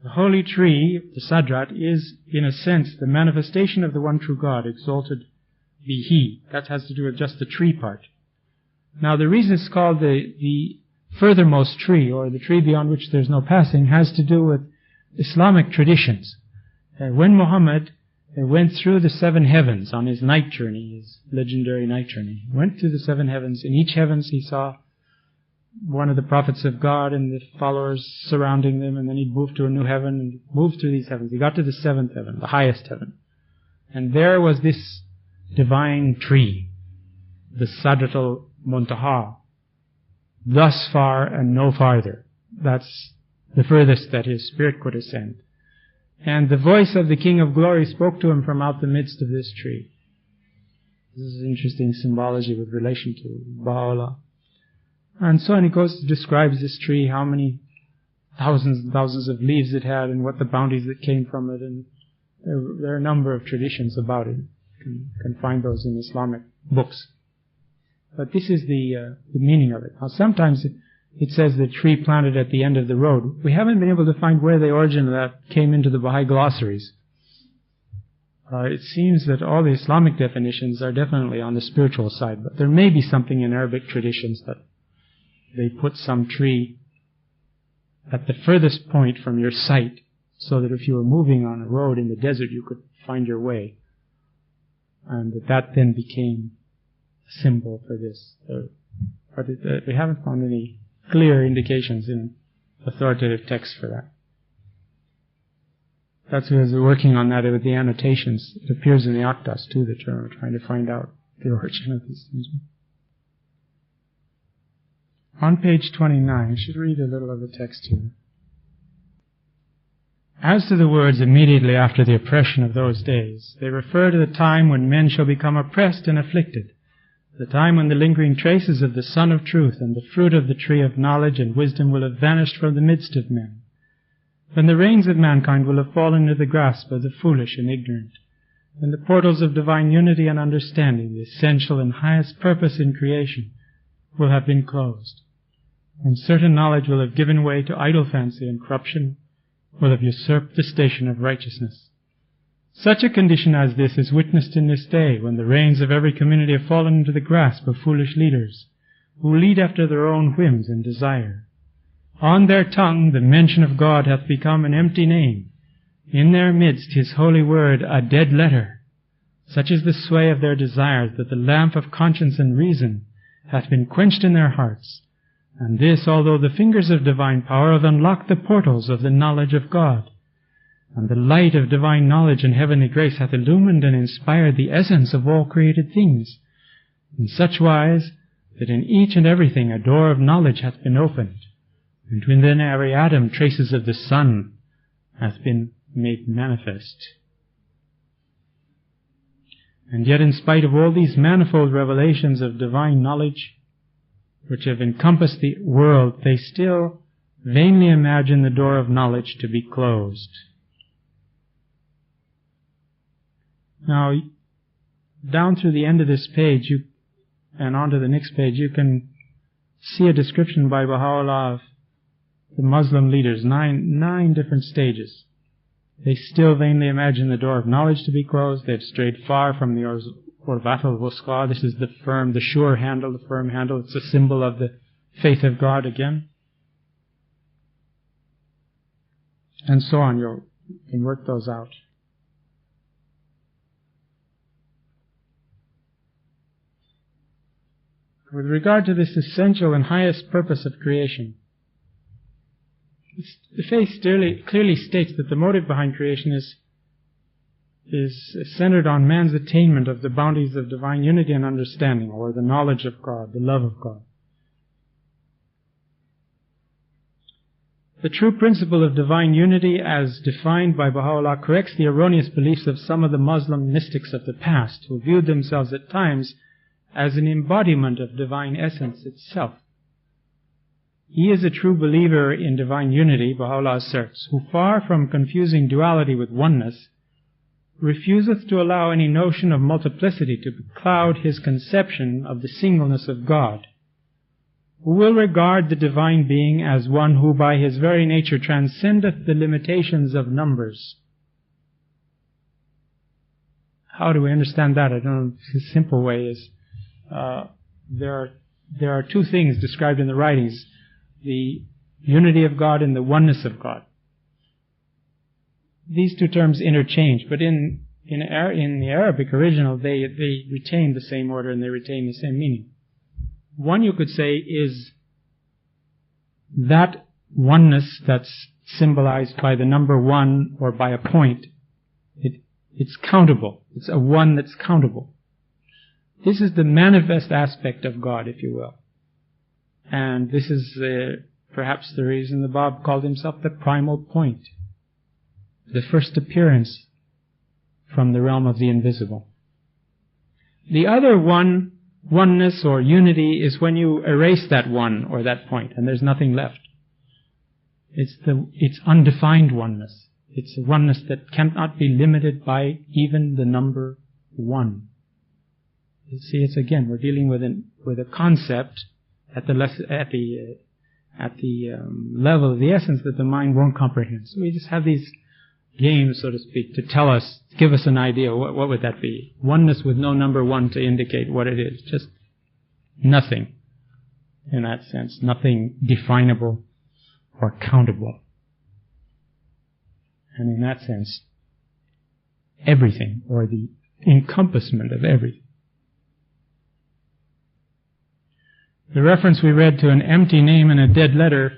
[SPEAKER 3] The holy tree, the Sadrat, is, in a sense, the manifestation of the one true God, exalted be He. That has to do with just the tree part. Now, the reason it's called the furthermost tree, or the tree beyond which there's no passing, has to do with Islamic traditions. When Muhammad went through the 7 heavens on his night journey, his legendary night journey, he went through the 7 heavens. In each heavens he saw one of the prophets of God and the followers surrounding them, and then he'd move to a new heaven and move through these heavens. He got to the 7th heaven, the highest heaven. And there was this divine tree, the Sadratul Muntaha, thus far and no farther. That's the furthest that his spirit could ascend. And the voice of the King of Glory spoke to him from out the midst of this tree. This is interesting symbology with relation to Baha'u'llah. And so on, he goes to describes this tree, how many thousands and thousands of leaves it had, and what the bounties that came from it, and there are a number of traditions about it. You can find those in Islamic books. But this is the meaning of it. Now, sometimes it says the tree planted at the end of the road. We haven't been able to find where the origin of that came into the Bahá'í glossaries. It seems that all the Islamic definitions are definitely on the spiritual side, but there may be something in Arabic traditions that they put some tree at the furthest point from your sight, so that if you were moving on a road in the desert, you could find your way. And that then became a symbol for this. But we haven't found any clear indications in authoritative texts for that. That's because we're working on that with the annotations. It appears in the Akdas too, the term. We're trying to find out the origin of these things. On page 29, I should read a little of the text here. As to the words immediately after the oppression of those days, they refer to the time when men shall become oppressed and afflicted, the time when the lingering traces of the Sun of Truth and the fruit of the tree of knowledge and wisdom will have vanished from the midst of men, when the reins of mankind will have fallen into the grasp of the foolish and ignorant, when the portals of divine unity and understanding, the essential and highest purpose in creation, will have been closed, and certain knowledge will have given way to idle fancy, and corruption will have usurped the station of righteousness. Such a condition as this is witnessed in this day, when the reins of every community have fallen into the grasp of foolish leaders, who lead after their own whims and desire. On their tongue the mention of God hath become an empty name, in their midst His holy word a dead letter. Such is the sway of their desires, that the lamp of conscience and reason hath been quenched in their hearts, and this although the fingers of divine power have unlocked the portals of the knowledge of God, and the light of divine knowledge and heavenly grace hath illumined and inspired the essence of all created things, in such wise that in each and everything a door of knowledge hath been opened, and within every atom traces of the sun hath been made manifest. And yet in spite of all these manifold revelations of divine knowledge, which have encompassed the world, they still vainly imagine the door of knowledge to be closed. Now, down through the end of this page, and on to the next page, you can see a description by Baha'u'llah of the Muslim leaders, nine different stages. They still vainly imagine the door of knowledge to be closed. They've strayed far from the Urwatul Wusqa. This is the firm, the sure handle, the firm handle. It's a symbol of the faith of God again. And so on. You can work those out. With regard to this essential and highest purpose of creation, the faith clearly states that the motive behind creation is centered on man's attainment of the bounties of divine unity and understanding, or the knowledge of God, the love of God. The true principle of divine unity, as defined by Baha'u'llah, corrects the erroneous beliefs of some of the Muslim mystics of the past, who viewed themselves at times as an embodiment of divine essence itself. He is a true believer in divine unity, Baha'u'llah asserts, who, far from confusing duality with oneness, refuseth to allow any notion of multiplicity to cloud his conception of the singleness of God. who will regard the divine being as one who by his very nature transcendeth the limitations of numbers. How do we understand that? I don't know. The simple way is there are two things described in the writings: the unity of God and the oneness of God. These two terms interchange, but in the Arabic original, they retain the same order and they retain the same meaning. One, you could say, is that oneness that's symbolized by the number one or by a point. It's countable. It's a one that's countable. This is the manifest aspect of God, if you will. And this is perhaps the reason the Bab called himself the primal point, the first appearance from the realm of the invisible. The other oneness or unity is when you erase that one or that point and there's nothing left. It's undefined oneness. It's a oneness that cannot be limited by even the number one. You see, we're dealing with a concept at the level of the essence that the mind won't comprehend. So we just have these games, so to speak, to give us an idea. What would that be? Oneness with no number one to indicate what it is. Just nothing in that sense. Nothing definable or countable. And in that sense, everything, or the encompassment of everything. The reference we read to an empty name and a dead letter,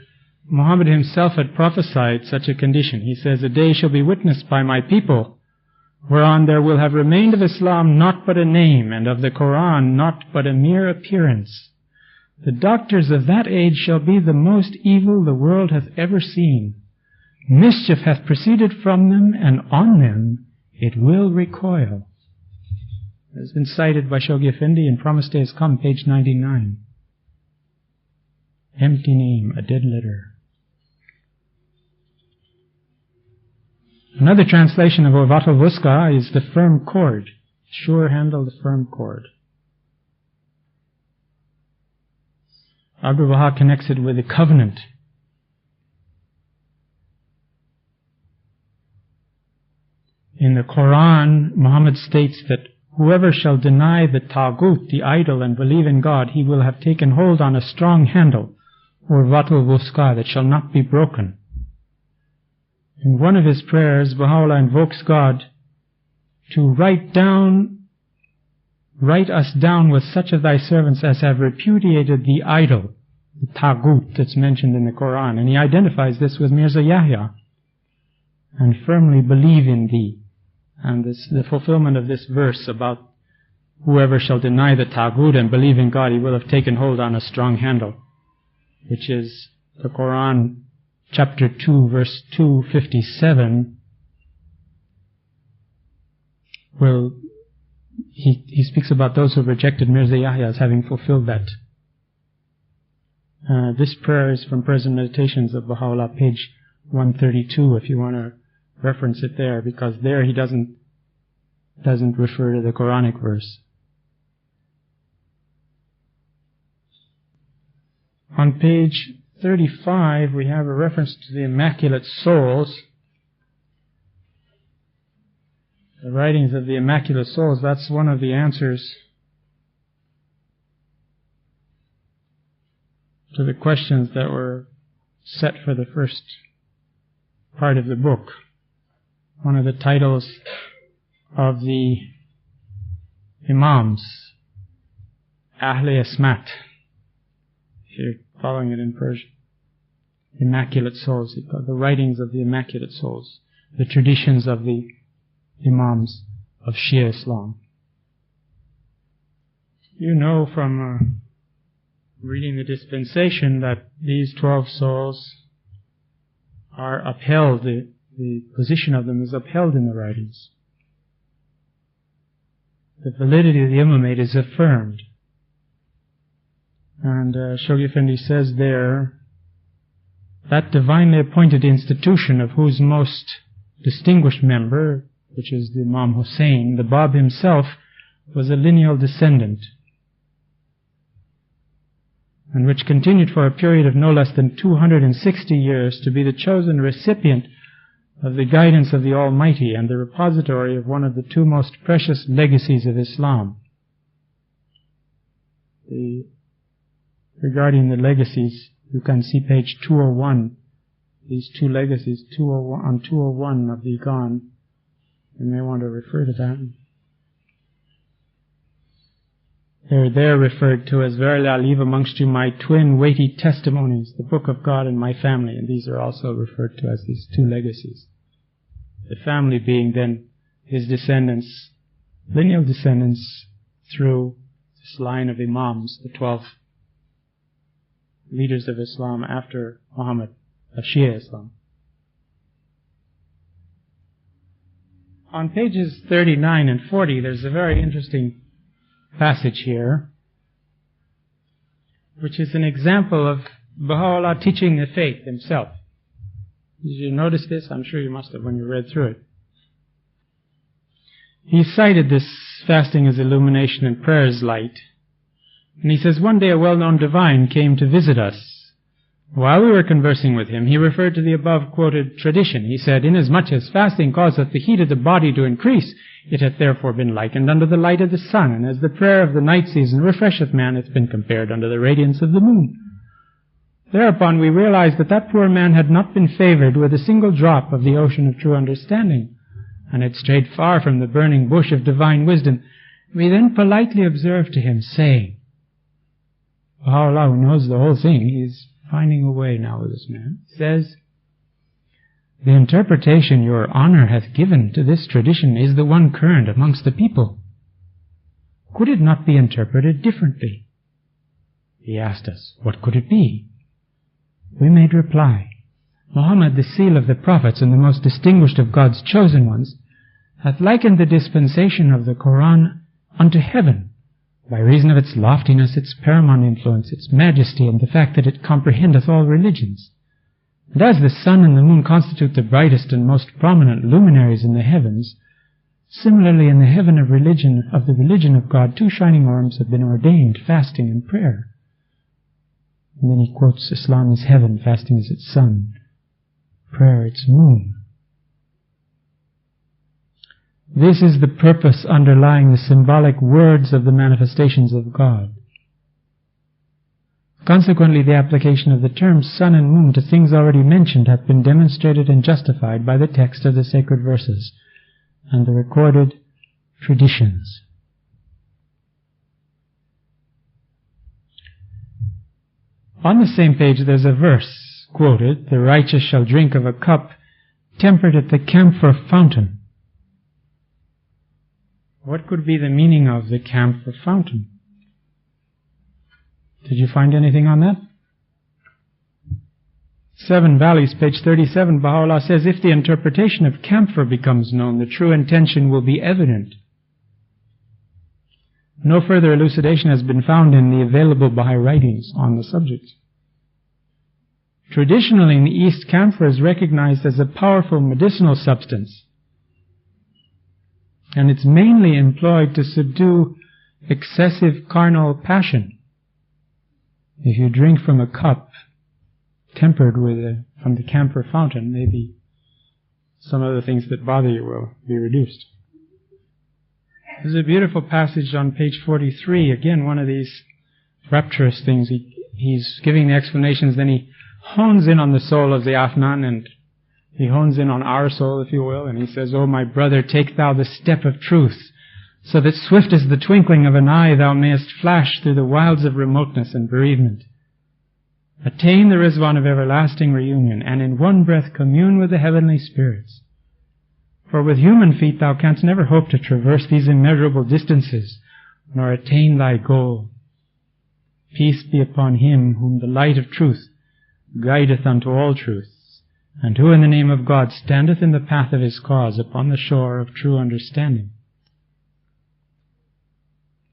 [SPEAKER 3] Muhammad himself had prophesied such a condition. He says, "A day shall be witnessed by my people, whereon there will have remained of Islam not but a name, and of the Quran not but a mere appearance. The doctors of that age shall be the most evil the world hath ever seen. Mischief hath proceeded from them, and on them it will recoil." It has been cited by Shoghi Effendi in Promised Day Has Come, page 99. Empty name, a dead letter. Another translation of Urvat al-Wuska is the firm cord. Sure handle, the firm cord. Abdul Baha connects it with the covenant. In the Quran, Muhammad states that whoever shall deny the Taghut, the idol, and believe in God, he will have taken hold on a strong handle, or Vatul Wuska, that shall not be broken. In one of his prayers, Baha'u'llah invokes God to write us down with such of thy servants as have repudiated the idol, the Taghut that's mentioned in the Quran. And he identifies this with Mirza Yahya, and firmly believe in thee. And the fulfillment of this verse about whoever shall deny the Taghut and believe in God, he will have taken hold on a strong handle, which is the Quran, chapter 2, verse 257. Well, he speaks about those who rejected Mirza Yahya as having fulfilled that. This prayer is from Present Meditations of Baha'u'llah, page 132, if you want to reference it there, because there he doesn't refer to the Quranic verse. On page 35, we have a reference to the Immaculate Souls. The writings of the Immaculate Souls, that's one of the answers to the questions that were set for the first part of the book. One of the titles of the Imams, Ahle Ismat, if you're following it in Persian. Immaculate Souls, the writings of the Immaculate Souls, the traditions of the Imams of Shia Islam. You know from reading the dispensation that these 12 souls are upheld, the position of them is upheld in the writings. The validity of the imamate is affirmed. And Shoghi Effendi says there, that divinely appointed institution of whose most distinguished member, which is the Imam Hussein, the Bab himself was a lineal descendant. and which continued for a period of no less than 260 years to be the chosen recipient of the guidance of the Almighty and the repository of one of the two most precious legacies of Islam. Regarding the legacies, you can see page 201, these two legacies, 201, on 201 of the Íqán. You may want to refer to that. They're referred to as, "Verily I leave amongst you my twin weighty testimonies, the Book of God and my family," and these are also referred to as these two legacies. The family being then his descendants, lineal descendants through this line of Imams, the 12 leaders of Islam after Muhammad, of Shia Islam. On pages 39 and 40, there's a very interesting passage here, which is an example of Baha'u'llah teaching the faith himself. Did you notice this? I'm sure you must have when you read through it. He cited this fasting as illumination and prayer as light. And he says, "One day a well-known divine came to visit us. While we were conversing with him, he referred to the above-quoted tradition. He said, 'Inasmuch as fasting causeth the heat of the body to increase, it hath therefore been likened unto the light of the sun, and as the prayer of the night season refresheth man, it hath been compared unto the radiance of the moon.' Thereupon we realized that that poor man had not been favored with a single drop of the ocean of true understanding, and had strayed far from the burning bush of divine wisdom. We then politely observed to him, saying," Baha'u'llah, who knows the whole thing, he's finding a way now with this man, says, "The interpretation your honor hath given to this tradition is the one current amongst the people. Could it not be interpreted differently?" He asked us, "What could it be?" We made reply, "Muhammad, the seal of the prophets and the most distinguished of God's chosen ones, hath likened the dispensation of the Quran unto heaven, by reason of its loftiness, its paramount influence, its majesty, and the fact that it comprehendeth all religions. And as the sun and the moon constitute the brightest and most prominent luminaries in the heavens, similarly in the heaven of the religion of God, two shining orbs have been ordained, fasting and prayer." And then he quotes, "Islam is heaven, fasting is its sun, prayer its moon." This is the purpose underlying the symbolic words of the manifestations of God. Consequently, the application of the terms sun and moon to things already mentioned hath been demonstrated and justified by the text of the sacred verses and the recorded traditions. On the same page there's a verse quoted, "The righteous shall drink of a cup tempered at the camphor fountain." What could be the meaning of the camphor fountain? Did you find anything on that? Seven Valleys, page 37, Baha'u'llah says, "If the interpretation of camphor becomes known, the true intention will be evident." No further elucidation has been found in the available Baha'i writings on the subject. Traditionally in the East, camphor is recognized as a powerful medicinal substance, and it's mainly employed to subdue excessive carnal passion. If you drink from a cup tempered from the camphor fountain, maybe some of the things that bother you will be reduced. There's a beautiful passage on page 43, again one of these rapturous things. He's giving the explanations, then he hones in on the soul of the Afnan, and he hones in on our soul, if you will, and he says, "O my brother, take thou the step of truth, so that swift as the twinkling of an eye thou mayest flash through the wilds of remoteness and bereavement. Attain the Rizwan of everlasting reunion, and in one breath commune with the heavenly spirits. For with human feet thou canst never hope to traverse these immeasurable distances, nor attain thy goal. Peace be upon him whom the light of truth guideth unto all truths, and who in the name of God standeth in the path of his cause upon the shore of true understanding."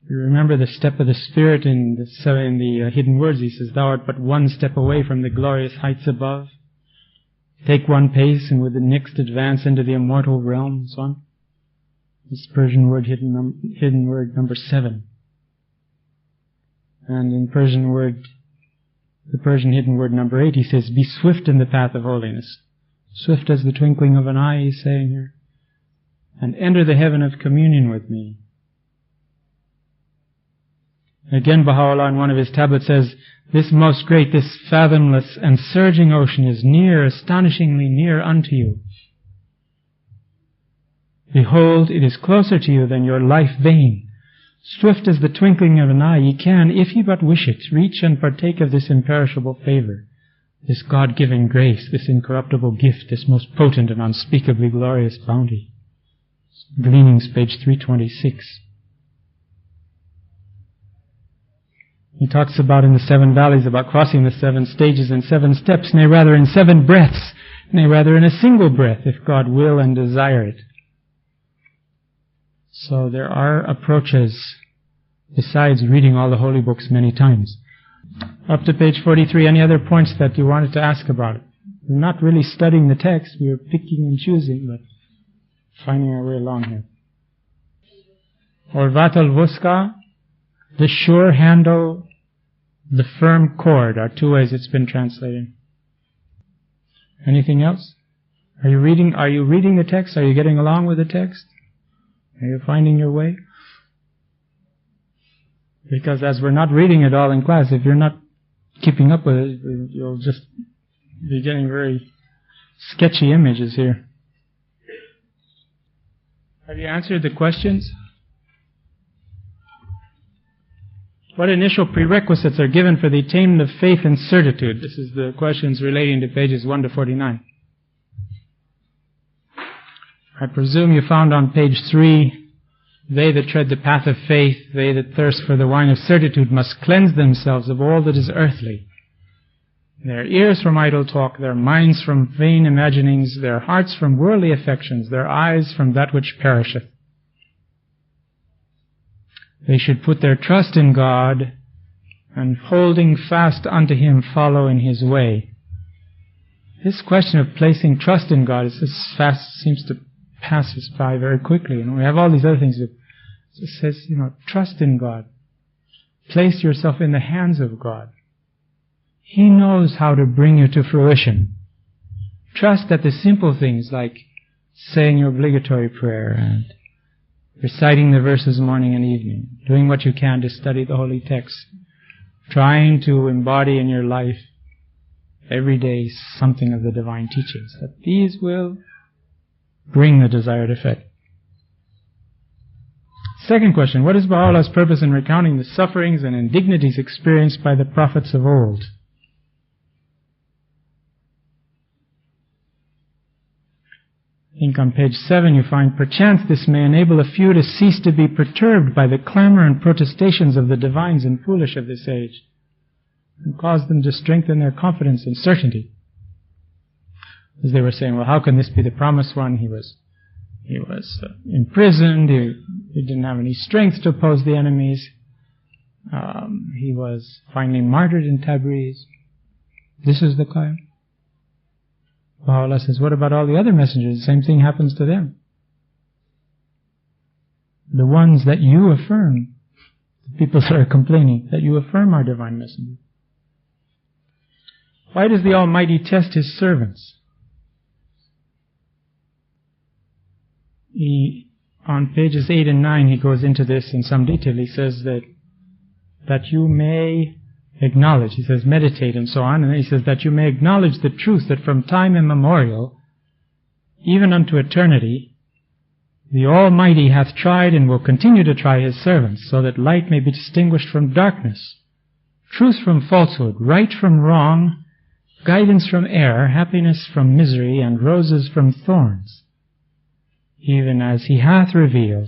[SPEAKER 3] You remember the step of the Spirit in the hidden words. He says, "Thou art but one step away from the glorious heights above. Take one pace, and with the next advance into the immortal realm," so on. This Persian word, hidden word number 7. And in Persian word the Persian hidden word number 8, he says, be swift in the path of holiness. Swift as the twinkling of an eye, he's saying here. And enter the heaven of communion with me. Again, Baha'u'llah in one of his tablets says, this most great, this fathomless and surging ocean is near, astonishingly near unto you. Behold, it is closer to you than your life vein. Swift as the twinkling of an eye, ye can, if ye but wish it, reach and partake of this imperishable favor, this God-given grace, this incorruptible gift, this most potent and unspeakably glorious bounty. Gleanings, page 326. He talks about in the 7 valleys, about crossing the 7 stages in 7 steps, nay rather in 7 breaths, nay rather in a single breath, if God will and desire it. So there are approaches besides reading all the holy books many times. Up to page 43, any other points that you wanted to ask about it? We're not really studying the text, we're picking and choosing, but finding our way along here. Urvat al-Wuska, the sure handle, the firm cord are 2 ways it's been translated. Anything else? Are you reading the text? Are you getting along with the text? Are you finding your way? Because as we're not reading it all in class, if you're not keeping up with it, you'll just be getting very sketchy images here. Have you answered the questions? What initial prerequisites are given for the attainment of faith and certitude? This is the questions relating to pages 1 to 49. I presume you found on page 3, they that tread the path of faith, they that thirst for the wine of certitude must cleanse themselves of all that is earthly. Their ears from idle talk, their minds from vain imaginings, their hearts from worldly affections, their eyes from that which perisheth. They should put their trust in God, and holding fast unto Him, follow in His way. This question of placing trust in God seems to pass us by very quickly. And we have all these other things that says, trust in God. Place yourself in the hands of God. He knows how to bring you to fruition. Trust that the simple things like saying your obligatory prayer and reciting the verses morning and evening, doing what you can to study the holy text, trying to embody in your life every day something of the divine teachings, that these will bring the desired effect. Second question, what is Baha'u'llah's purpose in recounting the sufferings and indignities experienced by the prophets of old? I think on page 7 you find, perchance this may enable a few to cease to be perturbed by the clamor and protestations of the divines and foolish of this age, and cause them to strengthen their confidence and certainty. As they were saying, well, how can this be the promised one? He was imprisoned, he didn't have any strength to oppose the enemies, he was finally martyred in Tabriz. This is the Qiyam. Baha'u'llah says, what about all the other messengers? The same thing happens to them. The ones that you affirm, the people that are complaining, that you affirm our divine messenger. Why does the Almighty test His servants? On pages 8 and 9 he goes into this in some detail. He says that you may acknowledge, he says meditate and so on, and then he says that you may acknowledge the truth that from time immemorial, even unto eternity, the Almighty hath tried and will continue to try His servants, so that light may be distinguished from darkness, truth from falsehood, right from wrong, guidance from error, happiness from misery, and roses from thorns. Even as He hath revealed.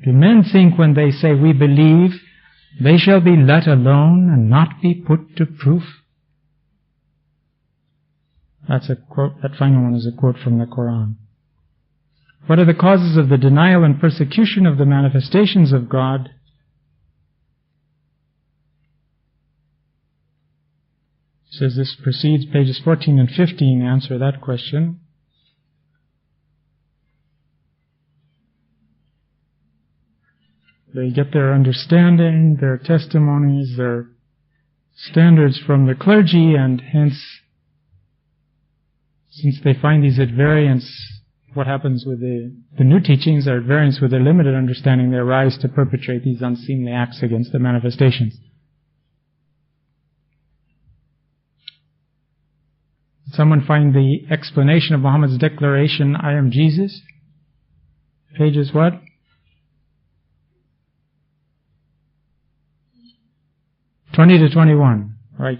[SPEAKER 3] Do men think when they say, we believe, they shall be let alone and not be put to proof? That's a quote. That final one is a quote from the Quran. What are the causes of the denial and persecution of the manifestations of God? It says this precedes pages 14 and 15 answer that question. They get their understanding, their testimonies, their standards from the clergy, and hence, since they find these at variance, what happens with the new teachings are at variance with their limited understanding, they arise to perpetrate these unseemly acts against the manifestations. Someone find the explanation of Muhammad's declaration, I am Jesus? Pages what? (20 to 21). Right.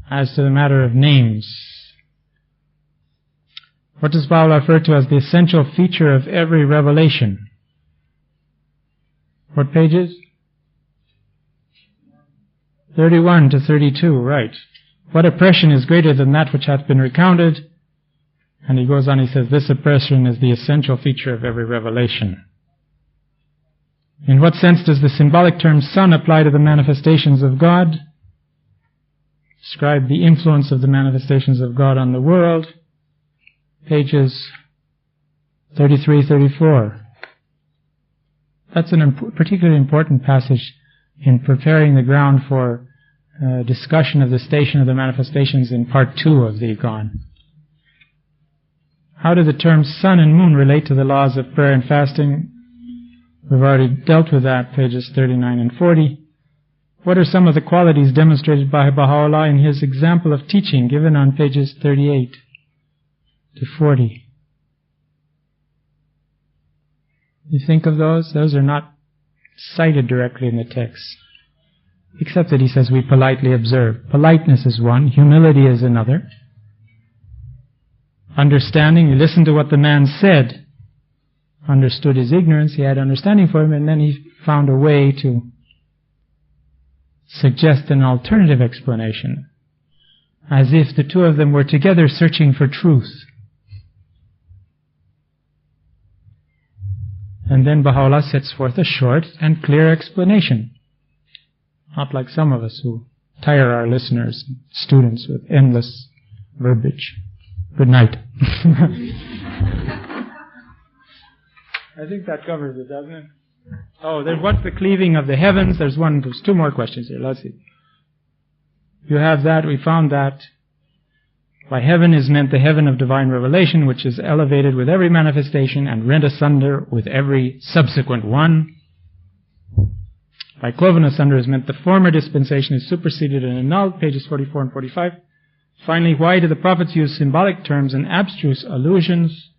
[SPEAKER 3] As to the matter of names, what does Baha'u'llah refer to as the essential feature of every revelation? What pages? 31 to 32, right. What oppression is greater than that which hath been recounted? And he goes on, he says, this oppression is the essential feature of every revelation. In what sense does the symbolic term sun apply to the manifestations of God? Describe the influence of the manifestations of God on the world. Pages 33, 34. That's a particularly important passage in preparing the ground for discussion of the station of the manifestations in part 2 of the Íqán. How do the terms sun and moon relate to the laws of prayer and fasting? We've already dealt with that, pages 39 and 40. What are some of the qualities demonstrated by Baha'u'llah in his example of teaching given on pages 38 to 40? You think of those? Those are not cited directly in the text, except that he says we politely observe. Politeness is one, humility is another. Understanding, you listen to what the man said, understood his ignorance, he had understanding for him, and then he found a way to suggest an alternative explanation, as if the two of them were together searching for truth. And then Baha'u'llah sets forth a short and clear explanation, not like some of us who tire our listeners, students, with endless verbiage. Good night. I think that covers it, doesn't it? Oh, then what's the cleaving of the heavens? There's two more questions here. Let's see. You have that, we found that. By heaven is meant the heaven of divine revelation, which is elevated with every manifestation and rent asunder with every subsequent one. By cloven asunder is meant the former dispensation is superseded and annulled, pages 44 and 45. Finally, why do the prophets use symbolic terms and abstruse allusions?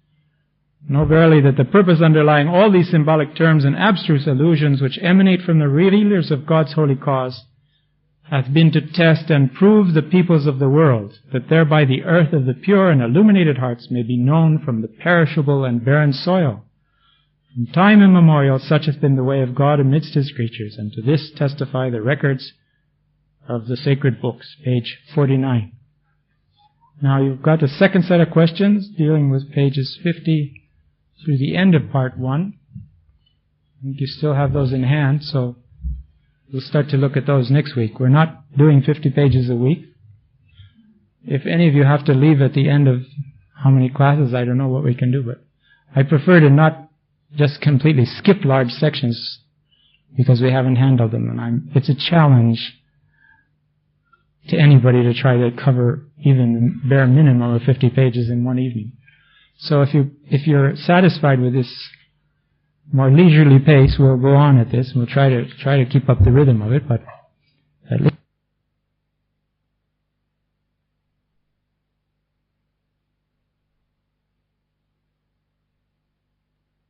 [SPEAKER 3] Know verily that the purpose underlying all these symbolic terms and abstruse allusions which emanate from the revealers of God's holy cause hath been to test and prove the peoples of the world, that thereby the earth of the pure and illuminated hearts may be known from the perishable and barren soil. From time immemorial such hath been the way of God amidst His creatures, and to this testify the records of the sacred books, page 49. Now you've got a second set of questions dealing with pages 50 through the end of part 1. I think you still have those in hand, so we'll start to look at those next week. We're not doing 50 pages a week. If any of you have to leave at the end of how many classes, I don't know what we can do, but I prefer to not just completely skip large sections because we haven't handled them, and it's a challenge to anybody to try to cover even the bare minimum of 50 pages in one evening. So if you're satisfied with this more leisurely pace, we'll go on at this. We'll try to keep up the rhythm of it, but at least